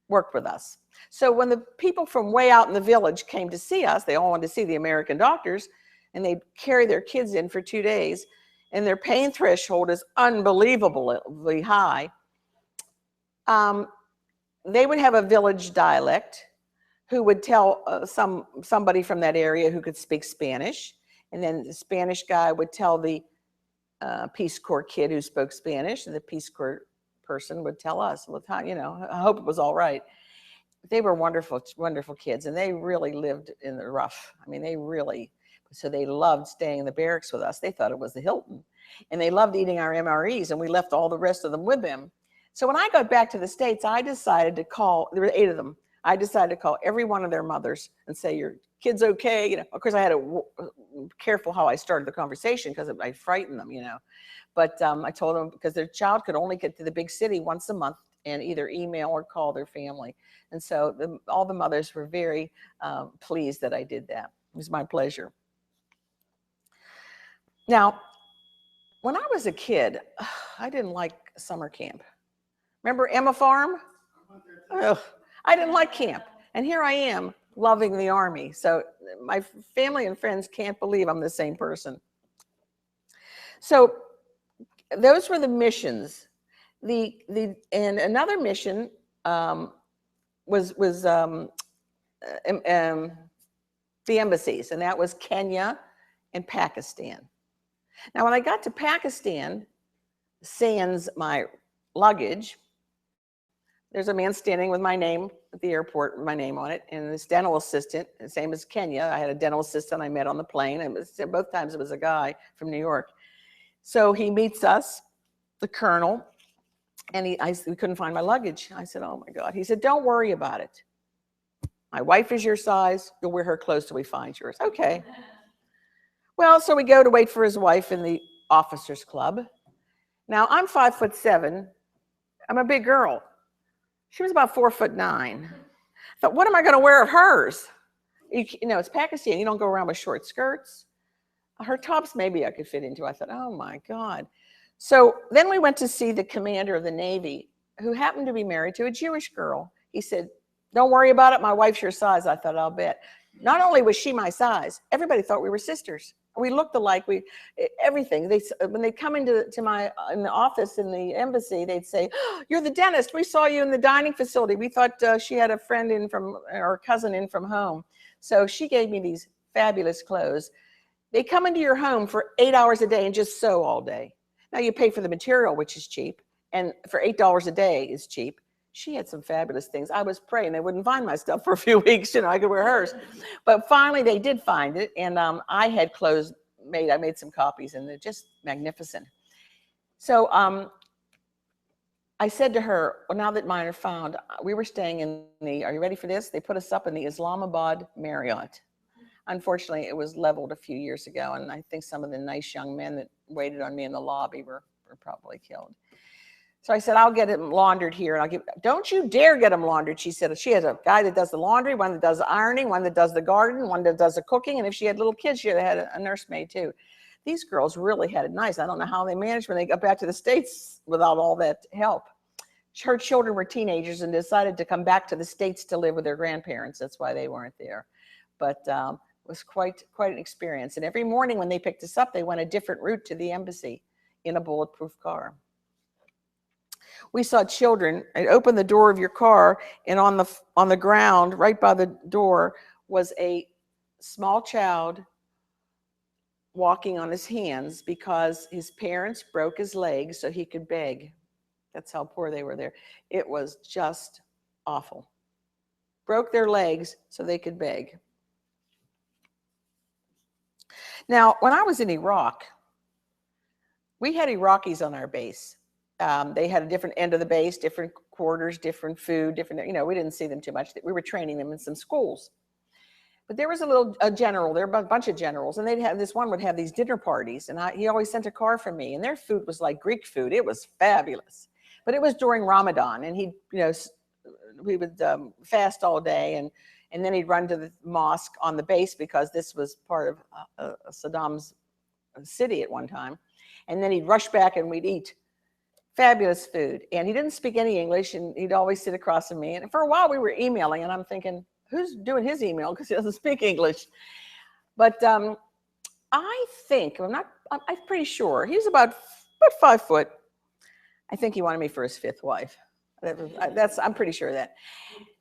worked with us. So when the people from way out in the village came to see us, they all wanted to see the American doctors, and they'd carry their kids in for 2 days, and their pain threshold is unbelievably high. They would have a village dialect who would tell somebody from that area who could speak Spanish. And then the Spanish guy would tell the Peace Corps kid who spoke Spanish, and the Peace Corps person would tell us, well, you know, I hope it was all right. They were wonderful, wonderful kids, and they really lived in the rough. I mean, they really, so they loved staying in the barracks with us. They thought it was the Hilton. And they loved eating our MREs, and we left all the rest of them with them. So when I got back to the States, I decided to call, there were 8 of them. I decided to call every one of their mothers and say, your kid's okay. You know, of course I had to careful how I started the conversation because I frightened them, you know. But I told them because their child could only get to the big city once a month and either email or call their family. And so all the mothers were very pleased that I did that. It was my pleasure. Now, when I was a kid, I didn't like summer camp. Remember Emma Farm? Oh, I didn't like camp. And here I am loving the Army. So my family and friends can't believe I'm the same person. So those were the missions. And another mission was the embassies, and that was Kenya and Pakistan. Now, when I got to Pakistan, sans my luggage, there's a man standing with my name at the airport, with my name on it, and this dental assistant, the same as Kenya. I had a dental assistant I met on the plane, and both times it was a guy from New York. So he meets us, the colonel, and we couldn't find my luggage. I said, oh my God. He said, don't worry about it. My wife is your size. You'll wear her clothes till we find yours. Okay. Well, so we go to wait for his wife in the officers club. Now I'm 5'7". I'm a big girl. She was about 4'9". I thought, what am I going to wear of hers? You know, it's Pakistan. You don't go around with short skirts. Her tops maybe I could fit into. I thought, oh my God. So then we went to see the commander of the Navy, who happened to be married to a Jewish girl. He said, don't worry about it. My wife's your size. I thought, I'll bet. Not only was she my size, everybody thought we were sisters. We looked alike. Everything. When they come in the office in the embassy, they'd say, oh, you're the dentist. We saw you in the dining facility. We thought she had a friend in or a cousin in from home. So she gave me these fabulous clothes. They come into your home for 8 hours a day and just sew all day. Now you pay for the material, which is cheap, and for $8 a day is cheap. She had some fabulous things. I was praying they wouldn't find my stuff for a few weeks. You know, I could wear hers. But finally they did find it, and I had clothes made. I made some copies, and they're just magnificent. So I said to her, well, now that mine are found, we were staying in are you ready for this? They put us up in the Islamabad Marriott. Unfortunately, it was leveled a few years ago, and I think some of the nice young men that waited on me in the lobby were probably killed. So I said, I'll get them laundered here. And don't you dare get them laundered. She said, she has a guy that does the laundry, one that does the ironing, one that does the garden, one that does the cooking. And if she had little kids, she had a nursemaid too. These girls really had it nice. I don't know how they managed when they got back to the States without all that help. Her children were teenagers and decided to come back to the States to live with their grandparents. That's why they weren't there. But it was quite an experience. And every morning when they picked us up, they went a different route to the embassy in a bulletproof car. We saw children. I'd open the door of your car, and on the ground, right by the door, was a small child walking on his hands because his parents broke his legs so he could beg. That's how poor they were there. It was just awful. Broke their legs so they could beg. Now, when I was in Iraq, we had Iraqis on our base. They had a different end of the base, different quarters, different food, different, you know, we didn't see them too much. We were training them in some schools. But there was a general, there were a bunch of generals, and this one would have these dinner parties, and he always sent a car for me, and their food was like Greek food. It was fabulous. But it was during Ramadan, and we would fast all day, and then he'd run to the mosque on the base because this was part of Saddam's city at one time. And then he'd rush back and we'd eat. Fabulous food. And he didn't speak any English, and he'd always sit across from me. And for a while we were emailing, and I'm thinking, who's doing his email? Because he doesn't speak English. But I think, I'm pretty sure, he was about 5 foot. I think he wanted me for his 5th wife. I'm pretty sure of that.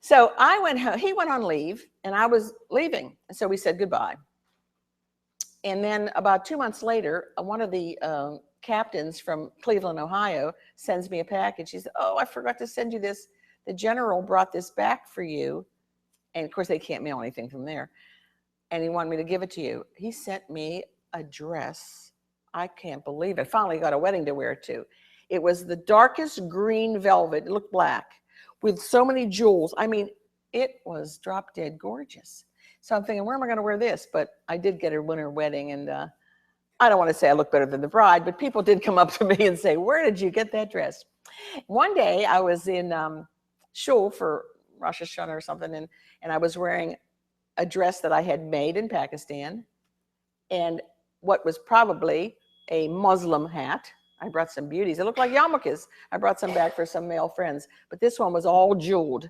So I went home, he went on leave, and I was leaving. So we said goodbye. And then about 2 months later, one of the captains from Cleveland, Ohio, sends me a package. He said, oh, I forgot to send you this. The general brought this back for you. And of course, they can't mail anything from there. And he wanted me to give it to you. He sent me a dress I can't believe it. Finally got a wedding to wear too. It was the darkest green velvet. It looked black with so many jewels. I mean, it was drop dead gorgeous. So I'm thinking, where am I going to wear this? But I did get a winter wedding, and I don't want to say I look better than the bride, but people did come up to me and say, where did you get that dress? One day I was in shul for Rosh Hashanah or something, and I was wearing a dress that I had made in Pakistan, and what was probably a Muslim hat. I brought some beauties. It looked like yarmulkes. I brought some back for some male friends, but this one was all jeweled.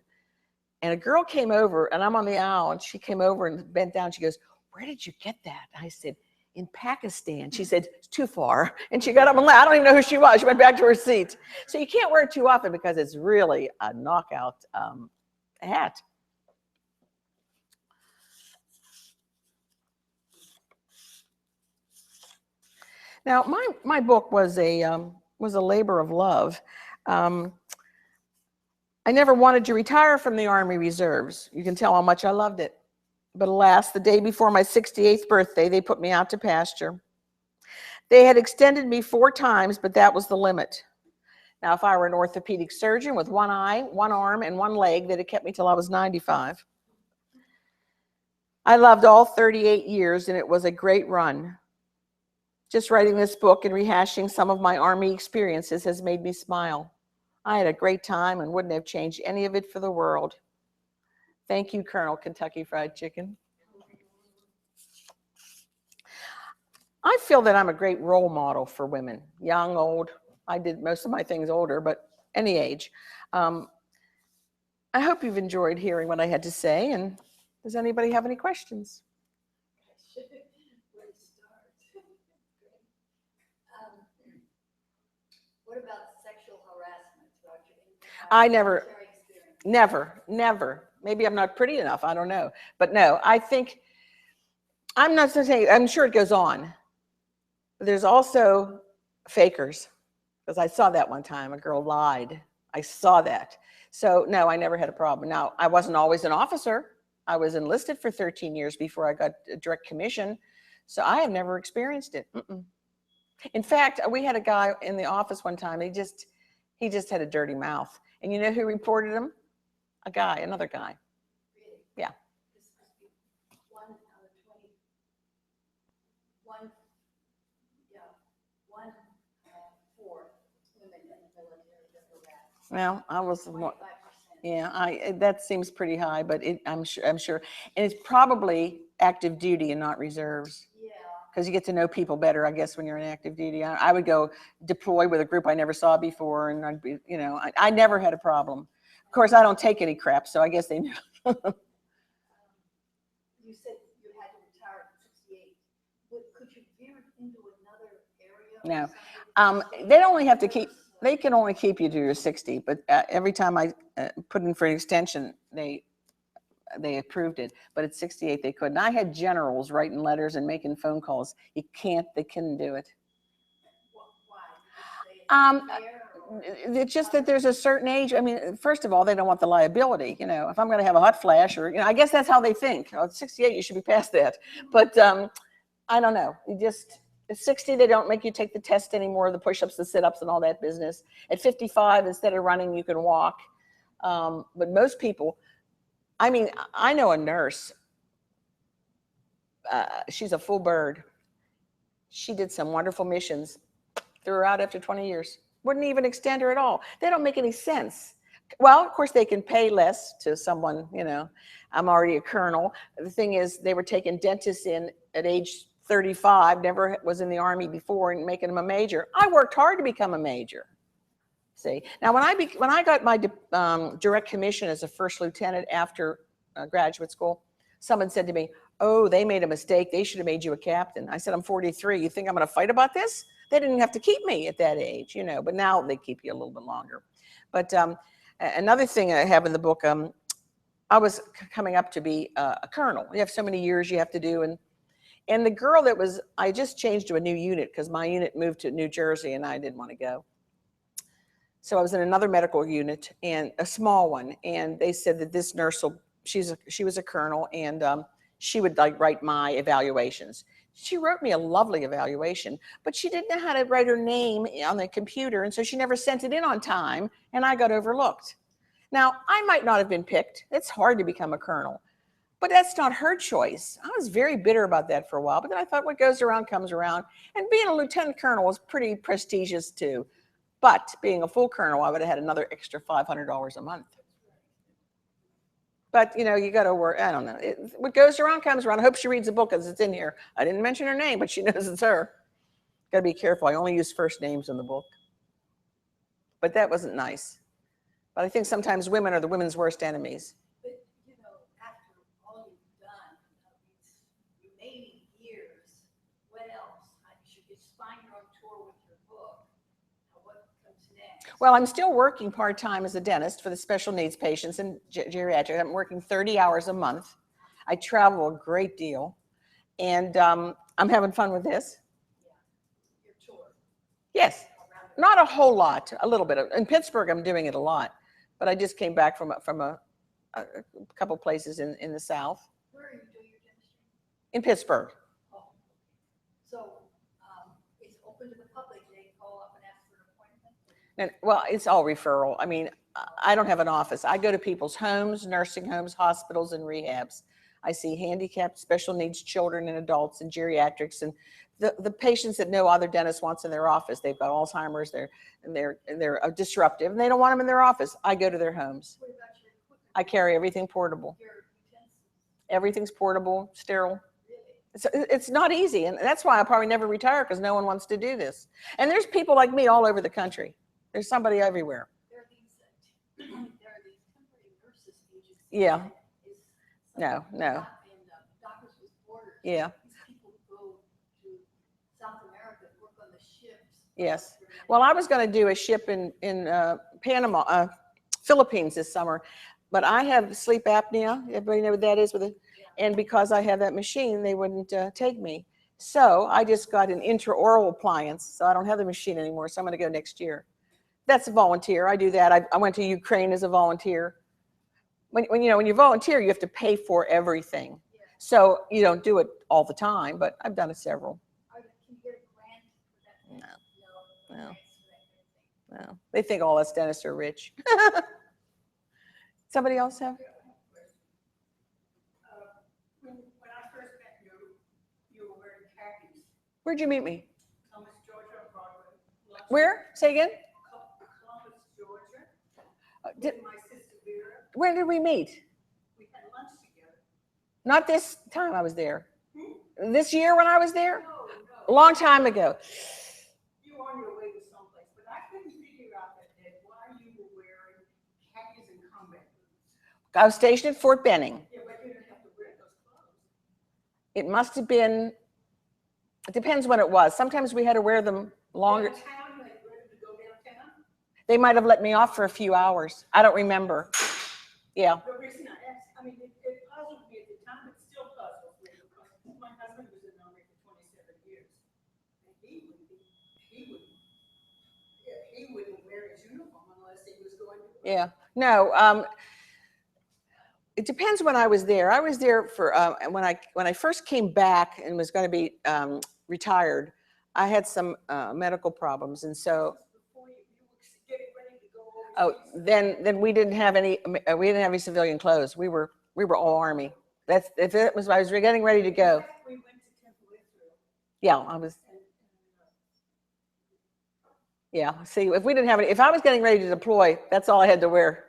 And a girl came over, and I'm on the aisle, and she came over and bent down. She goes, where did you get that? I said, in Pakistan. She said, it's too far. And she got up and left. I don't even know who she was. She went back to her seat. So you can't wear it too often because it's really a knockout hat. Now, my book was a labor of love. I never wanted to retire from the Army Reserves. You can tell how much I loved it. But alas, the day before my 68th birthday, they put me out to pasture. They had extended me 4 times, but that was the limit. Now, if I were an orthopedic surgeon with 1 eye, 1 arm, and 1 leg, they'd have kept me till I was 95. I loved all 38 years, and it was a great run. Just writing this book and rehashing some of my Army experiences has made me smile. I had a great time and wouldn't have changed any of it for the world. Thank you, Colonel Kentucky Fried Chicken. I feel that I'm a great role model for women, young, old. I did most of my things older, but any age. I hope you've enjoyed hearing what I had to say, and does anybody have any questions? What about sexual harassment throughout your I never. military experience? Never. Maybe I'm not pretty enough. I don't know. But no, I think, I'm not saying, I'm sure it goes on. But there's also fakers. Because I saw that one time. A girl lied. I saw that. So no, I never had a problem. Now, I wasn't always an officer. I was enlisted for 13 years before I got a direct commission. So I have never experienced it. In fact, we had a guy in the office one time. He just had a dirty mouth. And you know who reported him? Another guy. Really? Yeah. This must be 1 out of 20. 4 women in the military that were harassed. Well, I was 25%. yeah. That seems pretty high, but I'm sure, and it's probably active duty and not reserves. Yeah. Because you get to know people better, I guess, when you're in active duty. I would go deploy with a group I never saw before, and I'd be, I never had a problem. Of course, I don't take any crap, so I guess they knew. You said you had to retire at 68. Could you veer into another area? No. They They can only keep you to your 60, but every time I put in for an extension, they approved it. But at 68, they couldn't. I had generals writing letters and making phone calls. They couldn't do it. Why? It's just that there's a certain age. I mean, first of all, they don't want the liability. If I'm going to have a hot flash, or I guess that's how they think. At 68, you should be past that. But I don't know. At 60, they don't make you take the test anymore, the push-ups, the sit-ups, and all that business. At 55, instead of running, you can walk. But most people, I mean, I know a nurse. She's a full bird. She did some wonderful missions. Threw her out after 20 years. Wouldn't even extend her at all. They don't make any sense. Well, of course, they can pay less to someone, I'm already a colonel. The thing is, they were taking dentists in at age 35, never was in the Army before, and making them a major. I worked hard to become a major. See, now when I got my direct commission as a first lieutenant after graduate school, someone said to me, "Oh, they made a mistake. They should have made you a captain." I said, "I'm 43. You think I'm going to fight about this?" They didn't have to keep me at that age, but now they keep you a little bit longer. But another thing I have in the book, I was coming up to be a colonel. You have so many years you have to do, and the girl I just changed to a new unit because my unit moved to New Jersey and I didn't want to go. So I was in another medical unit, and a small one, and they said that this nurse she was a colonel, and she would write my evaluations. She wrote me a lovely evaluation, but she didn't know how to write her name on the computer, and so she never sent it in on time, and I got overlooked. Now, I might not have been picked. It's hard to become a colonel, but that's not her choice. I was very bitter about that for a while, but then I thought what goes around comes around, and being a lieutenant colonel was pretty prestigious too. But being a full colonel, I would have had another extra $500 a month. But, you know, you got to work. I don't know. What goes around comes around. I hope she reads the book as it's in here. I didn't mention her name, but she knows it's her. Got to be careful. I only use first names in the book. But that wasn't nice. But I think sometimes women are the women's worst enemies. But, you know, after all you've done, these remaining years, what else? You should just find your own tour with your book. What comes next? Well, I'm still working part-time as a dentist for the special needs patients in geriatric. I'm working 30 hours a month. I travel a great deal. And I'm having fun with this. Yeah. Your tour. Yes. Not a whole lot, a little bit. In Pittsburgh, I'm doing it a lot. But I just came back from a couple places in the South. Where are you doing your dentistry? In Pittsburgh. Oh, so it's open to the public. They can call up and ask for an appointment. And, well, it's all referral. I mean, I don't have an office. I go to people's homes, nursing homes, hospitals, and rehabs. I see handicapped, special needs children and adults and geriatrics, and the patients that no other dentist wants in their office. They've got Alzheimer's, they're disruptive, and they don't want them in their office. I go to their homes. What about your equipment? I carry everything portable. Your utensils? Everything's portable, sterile. Really? It's not easy, and that's why I probably never retire, because no one wants to do this. And there's people like me all over the country. There's somebody everywhere. There are these temporary nurses agencies. Yeah. that is No, no. And Doctors with Borders. Yeah. These people go to South America and work on the ships. Yes. Well, I was going to do a ship in Panama, Philippines this summer, but I have sleep apnea. Everybody know what that is? And because I have that machine, they wouldn't take me. So I just got an intraoral appliance, so I don't have the machine anymore, so I'm going to go next year. That's a volunteer. I do that. I went to Ukraine as a volunteer. When you volunteer, you have to pay for everything. Yeah. So you don't do it all the time, but I've done it several. Can you get a grant for that? No. No. No. Grants for that kind of thing. No, they think all us dentists are rich. Somebody else have? When I first met you, you were wearing khakis. Where'd you meet me? Columbus, Georgia, on Broadway. Where? Say again? Columbus, Georgia. Did, My sister Vera, where did we meet? we had lunch together. Not this time I was there. This year when I was there? No, A long time ago. you were on your way to someplace, but I couldn't figure out that day why you were wearing khakis and combat boots. I was stationed at Fort Benning. Yeah, but you didn't have to wear those clothes. It must have been, it depends when it was. Sometimes we had to wear them longer. Downtown, like ready to go downtown? They might have let me off for a few hours. I don't remember. Yeah. The reason I asked, I mean, it puzzled me at the time, it still puzzles me, because my husband was in the Army for 27 years. And he wouldn't wear his uniform unless he was going to. Yeah. No, it depends when I was there. I was there for, when I first came back and was going to be retired, I had some medical problems. And so, Before you were getting ready to go oh, overseas. then we didn't have any civilian clothes. We were all Army. That's, if it was, I was getting ready to go. We went to Temple Israel. Yeah, I was, yeah. See, if we didn't have any, if I was getting ready to deploy, that's all I had to wear.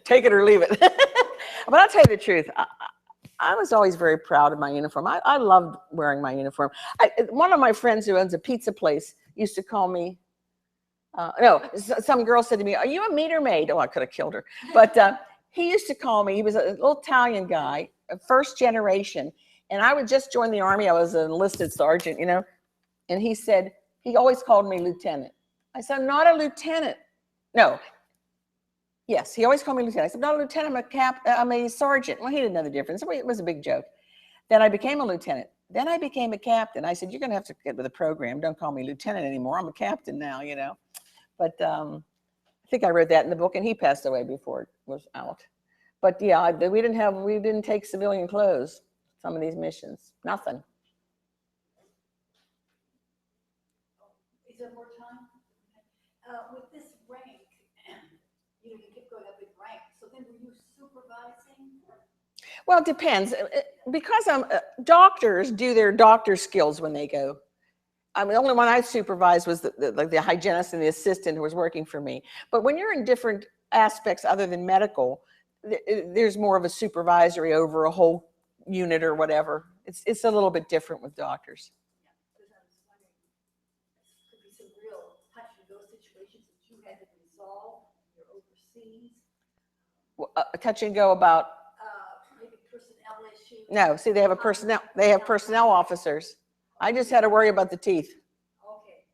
Take it or leave it. But I'll tell you the truth. I was always very proud of my uniform. I loved wearing my uniform. One of my friends who owns a pizza place used to call me, some girl said to me, "Are you a meter maid?" Oh, I could have killed her. But he used to call me, he was a little Italian guy, a first generation. And I would just join the Army. I was an enlisted sergeant, you know. And he said, he always called me lieutenant. I said, "I'm not a lieutenant." No. Yes, he always called me lieutenant. I said, "I'm not a lieutenant, I'm a sergeant." Well, he didn't know the difference. It was a big joke. Then I became a lieutenant. Then I became a captain. I said, "You're going to have to get with the program. Don't call me lieutenant anymore. I'm a captain now, you know." But I think I read that in the book, and he passed away before it was out. But yeah, we didn't take civilian clothes, some of these missions. Nothing. with this rank, you keep going up in rank. So then were you supervising? Well, it depends. Because doctors do their doctor skills when they go. I mean, the only one I supervised was the hygienist and the assistant who was working for me. But when you're in different aspects other than medical, there's more of a supervisory over a whole unit or whatever. It's a little bit different with doctors. Because I was wondering, could be some real touch and go situations that you had to resolve. You're overseas. Touch and go about. Maybe personnel issues. No, see, they have personnel officers. I just had to worry about the teeth. Okay.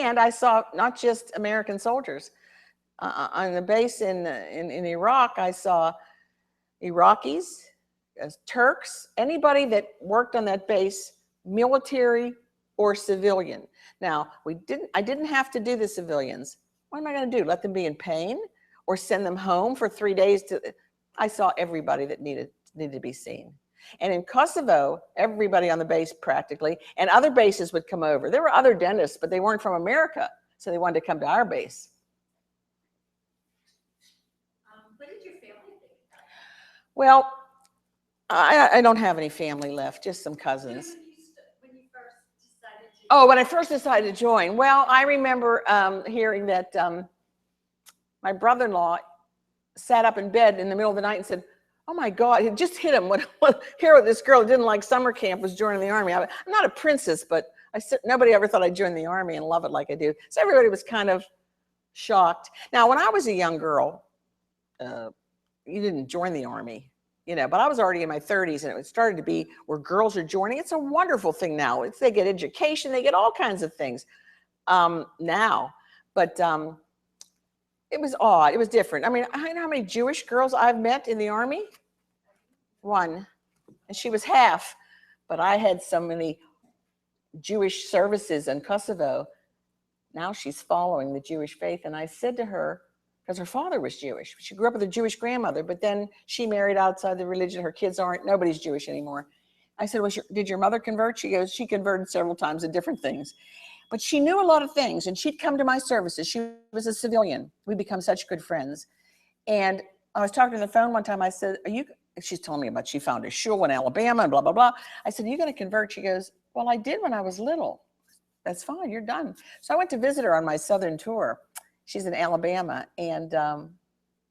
And I saw not just American soldiers. On the base in Iraq, I saw Iraqis, Turks, anybody that worked on that base, military or civilian. Now, I didn't have to do the civilians. What am I going to do? Let them be in pain or send them home for 3 days? I saw everybody that needed to be seen. And in Kosovo, everybody on the base practically, and other bases would come over. There were other dentists, but they weren't from America, so they wanted to come to our base. What did your family think? Well, I don't have any family left, just some cousins. When you first decided to. Oh, when I first decided to join, well, I remember hearing that my brother-in-law sat up in bed in the middle of the night and said, "Oh my God, it just hit him. Here, this girl who didn't like summer camp was joining the army." I'm not a princess, but nobody ever thought I'd join the army and love it like I do. So everybody was kind of shocked. Now, when I was a young girl, you didn't join the army, but I was already in my 30s, and it started to be where girls are joining. It's a wonderful thing now. They get education, they get all kinds of things now, but it was odd. It was different. I mean, I know how many Jewish girls I've met in the army. One, and she was half, but I had so many Jewish services in Kosovo. Now she's following the Jewish faith, and I said to her, because her father was Jewish. She grew up with a Jewish grandmother, but then she married outside the religion. Her kids aren't. Nobody's Jewish anymore. I said, well, did your mother convert? She goes, she converted several times in different things. But she knew a lot of things, and she'd come to my services. She was a civilian. We become such good friends. And I was talking on the phone one time. I said, she's telling me about she found a shul in Alabama and blah, blah, blah. I said, are you going to convert? She goes, well, I did when I was little. That's fine. You're done. So I went to visit her on my southern tour. She's in Alabama, and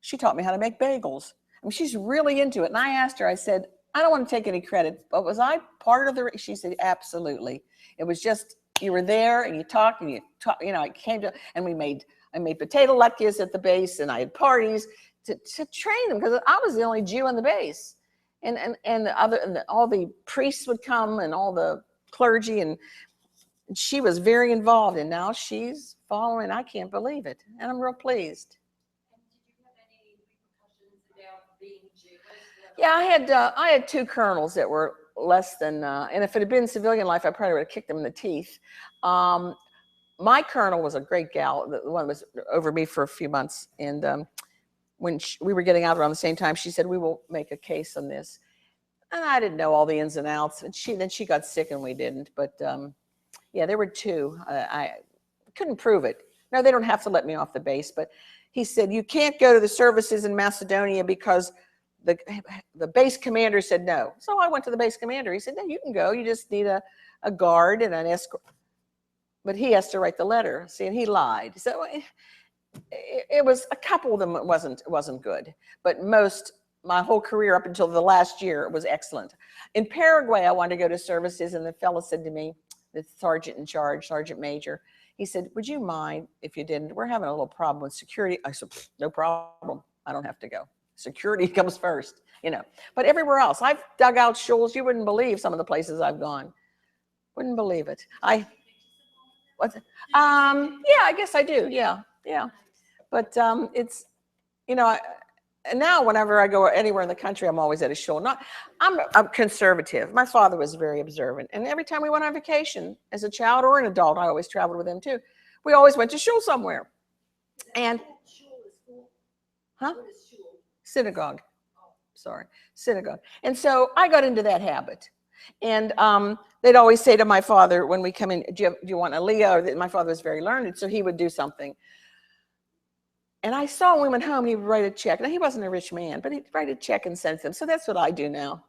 she taught me how to make bagels. I mean, she's really into it. And I asked her, I said, I don't want to take any credit, but was I part of the, she said, absolutely. It was just, you were there and you talked, I came to, and I made potato latkes at the base, and I had parties to train them, because I was the only Jew on the base. And all the priests would come, and all the clergy, and she was very involved, and now she's following. I can't believe it, and I'm real pleased. And did you have any repercussions about being Jewish? Yeah, I had 2 colonels that were less than, and if it had been civilian life, I probably would have kicked them in the teeth. My colonel was a great gal. The one was over me for a few months, and when we were getting out around the same time, she said, we will make a case on this. And I didn't know all the ins and outs, and then she got sick and we didn't. But yeah, there were 2. I couldn't prove it. No, they don't have to let me off the base, but he said, you can't go to the services in Macedonia because the base commander said no. So I went to the base commander. He said, no, you can go. You just need a guard and an escort. But he has to write the letter. See, and he lied. So it was a couple of them. It wasn't good, but my whole career up until the last year was excellent. In Paraguay, I wanted to go to services, and the fellow said to me, the sergeant in charge, Sergeant Major, he said, would you mind if you didn't? We're having a little problem with security. I said, no problem. I don't have to go. Security comes first, But everywhere else, I've dug out shuls. You wouldn't believe some of the places I've gone. Wouldn't believe it. Yeah, I guess I do. Yeah. But it's, and now whenever I go anywhere in the country, I'm always at a shul. I'm conservative. My father was very observant. And every time we went on vacation, as a child or an adult, I always traveled with him too. We always went to shul somewhere. And, huh? Synagogue. Sorry, synagogue. And so I got into that habit. And they'd always say to my father when we come in, do you want a Leah? Or my father was very learned, so he would do something. And I saw when we went home, he would write a check. Now, he wasn't a rich man, but he'd write a check and send them. So that's what I do now.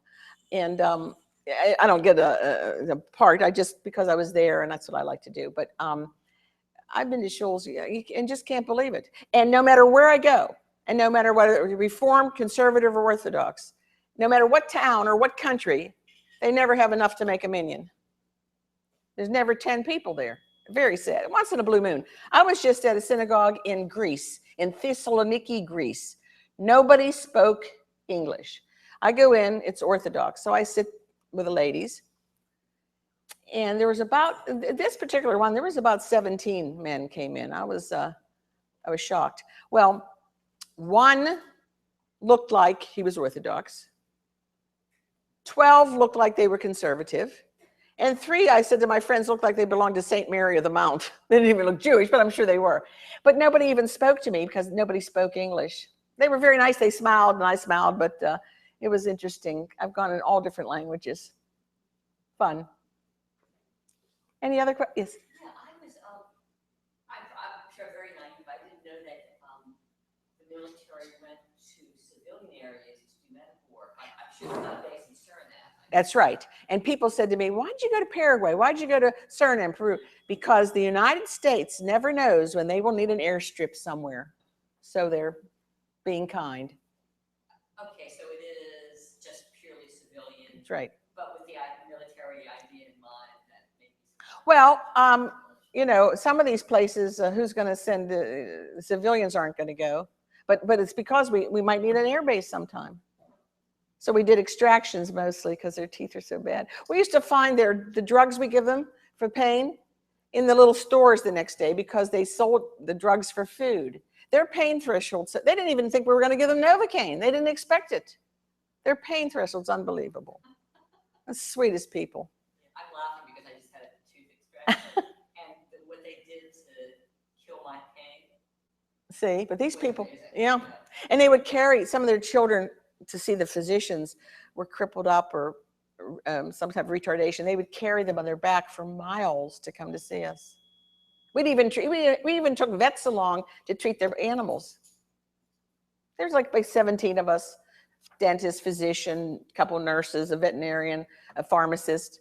And I don't get a part, because I was there, and that's what I like to do. But I've been to shuls, and just can't believe it. And no matter where I go, and no matter whether Reformed, conservative, or Orthodox, no matter what town or what country, they never have enough to make a minyan. There's never 10 people there. Very sad. Once in a blue moon. I was just at a synagogue in Greece, in Thessaloniki, Greece. Nobody spoke English. I go in, it's Orthodox, so I sit with the ladies. And there was about, this particular one, there was about 17 men came in. I was shocked. Well, one looked like he was Orthodox. 12 looked like they were conservative. And 3, I said to my friends, looked like they belonged to St. Mary of the Mount. They didn't even look Jewish, but I'm sure they were. But nobody even spoke to me because nobody spoke English. They were very nice. They smiled and I smiled, but it was interesting. I've gone in all different languages. Fun. Any other questions? Yes. Yeah, I'm sure very naive. I didn't know that the military went to civilian areas to do medical work. I'm sure it's not based in Suriname. That's right. And people said to me, why'd you go to Paraguay? Why'd you go to Suriname, Peru? Because the United States never knows when they will need an airstrip somewhere. So they're being kind. Okay, so it is just purely civilian. That's right. But with the military idea in mind, that maybe. Well, you know, some of these places, who's going to send, civilians aren't going to go. But it's because we might need an air base sometime. So we did extractions mostly because their teeth are so bad. We used to find the drugs we give them for pain in the little stores the next day because they sold the drugs for food. Their pain threshold, so they didn't even think we were going to give them Novocaine. They didn't expect it. Their pain threshold's unbelievable. The sweetest people. I'm laughing because I just had a tooth extraction. And what they did to kill my pain. See, but these people, yeah. And they would carry some of their children to see the physicians were crippled up or some type of retardation. They would carry them on their back for miles to come to see us. We even took vets along to treat their animals. There's like 17 of us, dentist, physician, a couple of nurses, a veterinarian, a pharmacist.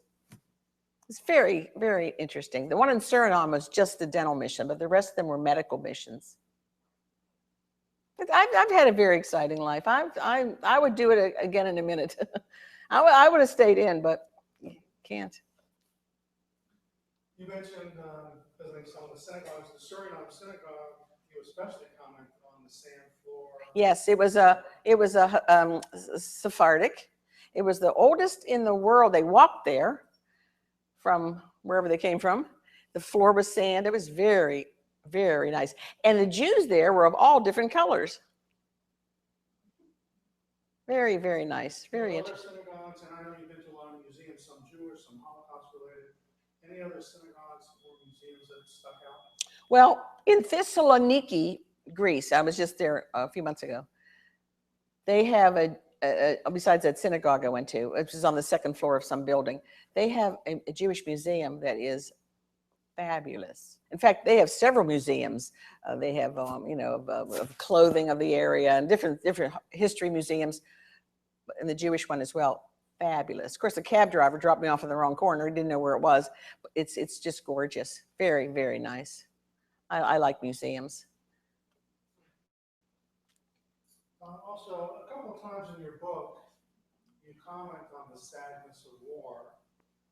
It's very, very interesting. The one in Suriname was just a dental mission, but the rest of them were medical missions. I've had a very exciting life. I would do it again in a minute. I would have stayed in, but can't. You mentioned visiting some of the synagogues. The Suriname synagogue, you especially comment on the sand floor. Yes, it was a Sephardic. It was the oldest in the world. They walked there from wherever they came from. The floor was sand. It was very, very nice. And the Jews there were of all different colors. Very, very nice. Very interesting. Other synagogues, and I know you've been to a lot of museums, some Jewish, some Holocaust related. Any other synagogues or museums that stuck out? Well, in Thessaloniki, Greece, I was just there a few months ago. They have besides that synagogue I went to, which is on the second floor of some building, they have a Jewish museum that is fabulous. In fact, they have several museums. They have, you know, of clothing of the area and different history museums, and the Jewish one as well. Fabulous. Of course, the cab driver dropped me off in the wrong corner. He didn't know where it was. But it's just gorgeous. Very, very nice. I like museums. Also, a couple of times in your book, you comment on the sadness of war.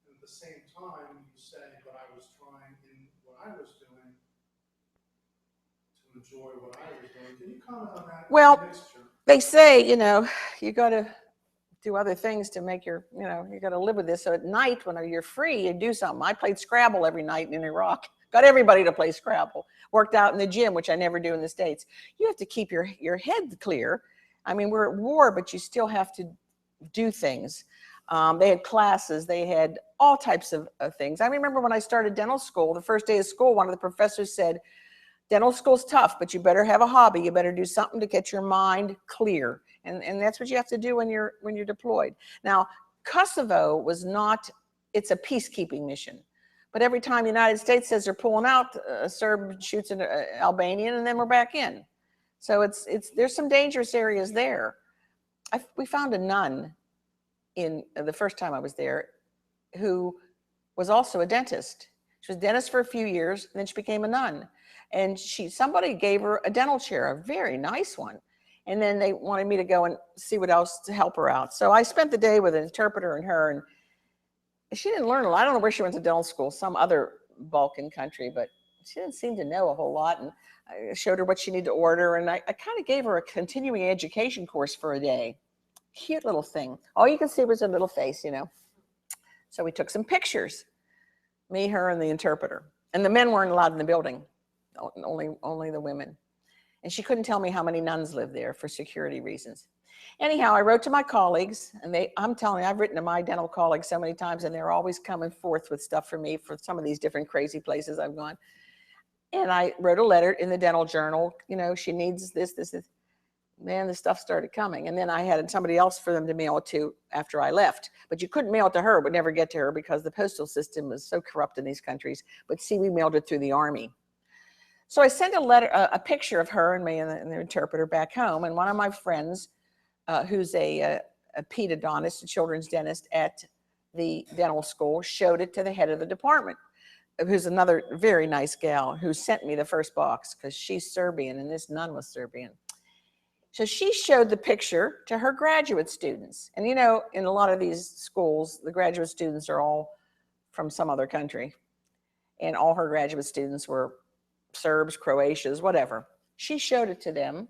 And at the same time, you say, but I was trying in what I was doing to enjoy what I was doing. Can you comment on that mixture? They say, you know, you got to do other things to make your, you know, you got to live with this. So at night, when you're free, you do something. I played Scrabble every night in Iraq. Got everybody to play Scrabble. Worked out in the gym, which I never do in the States. You have to keep your head clear. I mean, we're at war, but you still have to do things. They had classes. They had all types of things. I remember when I started dental school, the first day of school, one of the professors said, dental school's tough, but you better have a hobby. You better do something to get your mind clear. And that's what you have to do when you're deployed. Now, Kosovo was not, it's a peacekeeping mission. But every time the United States says they're pulling out, a Serb shoots an Albanian, and then we're back in. So there's some dangerous areas there. We found a nun in the first time I was there who was also a dentist. She was a dentist for a few years, and then she became a nun. And somebody gave her a dental chair, a very nice one. And then they wanted me to go and see what else to help her out. So I spent the day with an interpreter and her, and she didn't learn a lot. I don't know where she went to dental school, some other Balkan country, but she didn't seem to know a whole lot. And I showed her what she needed to order. And I kind of gave her a continuing education course for a day. Cute little thing. All you could see was her little face, you know. So we took some pictures, me, her, and the interpreter. And the men weren't allowed in the building, only the women. And she couldn't tell me how many nuns lived there for security reasons. Anyhow, I wrote to my colleagues, and I'm telling you, I've written to my dental colleagues so many times, and they're always coming forth with stuff for me for some of these different crazy places I've gone. And I wrote a letter in the dental journal, you know, she needs this. Man, the stuff started coming. And then I had somebody else for them to mail it to after I left. But you couldn't mail it to her, it would never get to her because the postal system was so corrupt in these countries. But see, we mailed it through the Army. So I sent a picture of her and me and the interpreter back home. And one of my friends, who's a pedodontist, a children's dentist at the dental school, showed it to the head of the department, who's another very nice gal who sent me the first box because she's Serbian and this nun was Serbian. So she showed the picture to her graduate students. And you know, in a lot of these schools, the graduate students are all from some other country. And all her graduate students were Serbs, Croatians, whatever. She showed it to them.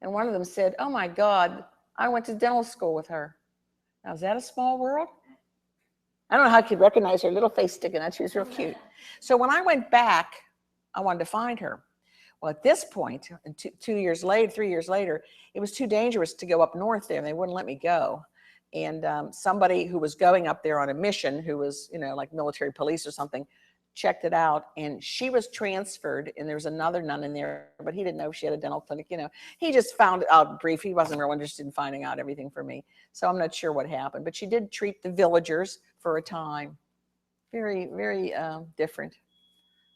And one of them said, "Oh my God, I went to dental school with her." Now, is that a small world? I don't know how I could recognize her little face sticking out. She was real cute. So when I went back, I wanted to find her. Well, at this point, 3 years later, it was too dangerous to go up north there, and they wouldn't let me go. And somebody who was going up there on a mission, who was, you know, like military police or something, checked it out, and she was transferred, and there was another nun in there, but he didn't know she had a dental clinic, you know. He just found out brief. He wasn't real interested in finding out everything for me. So I'm not sure what happened, but she did treat the villagers for a time. Very, very different.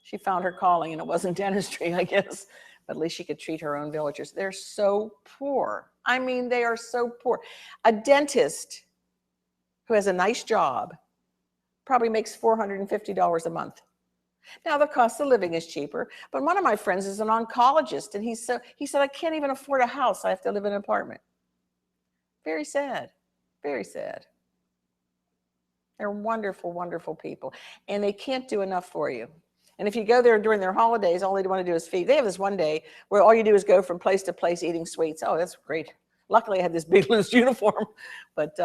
She found her calling, and it wasn't dentistry, I guess, but at least she could treat her own villagers. They're so poor. I mean, they are so poor. A dentist who has a nice job probably makes $450 a month. Now, the cost of living is cheaper, but one of my friends is an oncologist, and he said, "I can't even afford a house. I have to live in an apartment." Very sad, very sad. They're wonderful, wonderful people, and they can't do enough for you. And if you go there during their holidays, all they want to do is feed. They have this one day where all you do is go from place to place eating sweets. Oh, that's great. Luckily, I had this big loose uniform, but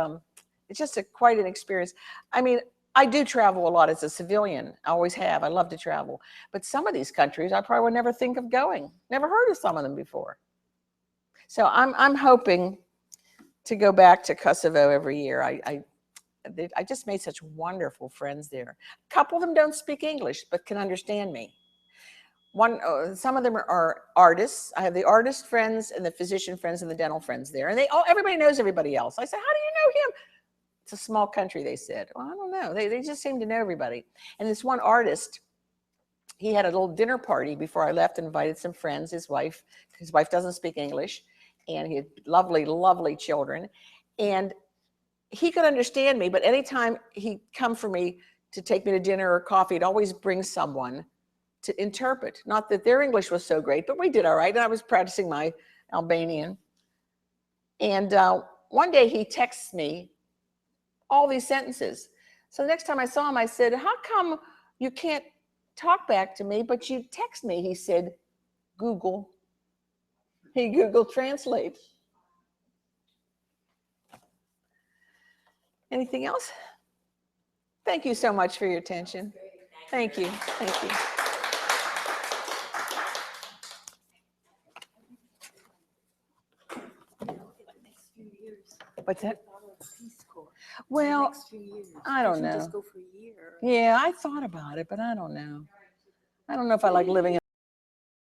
it's just quite an experience. I mean, I do travel a lot as a civilian. I always have. I love to travel. But some of these countries, I probably would never think of going. Never heard of some of them before. So I'm hoping to go back to Kosovo every year. I just made such wonderful friends there. A couple of them don't speak English, but can understand me. Some of them are artists. I have the artist friends and the physician friends and the dental friends there. And everybody knows everybody else. I said, "How do you know him?" It's a small country, they said. Well, I don't know. They just seem to know everybody. And this one artist, he had a little dinner party before I left and invited some friends, his wife. His wife doesn't speak English. And he had lovely, lovely children. And he could understand me, but anytime he'd come for me to take me to dinner or coffee, he'd always bring someone to interpret. Not that their English was so great, but we did all right. And I was practicing my Albanian. And one day he texts me all these sentences. So the next time I saw him, I said, "How come you can't talk back to me, but you text me?" He said, "Google." He Google Translate. Anything else? Thank you so much for your attention. Thank you. Thank you. What's that? Well, I don't know. Yeah, I thought about it, but I don't know. I don't know if I like living in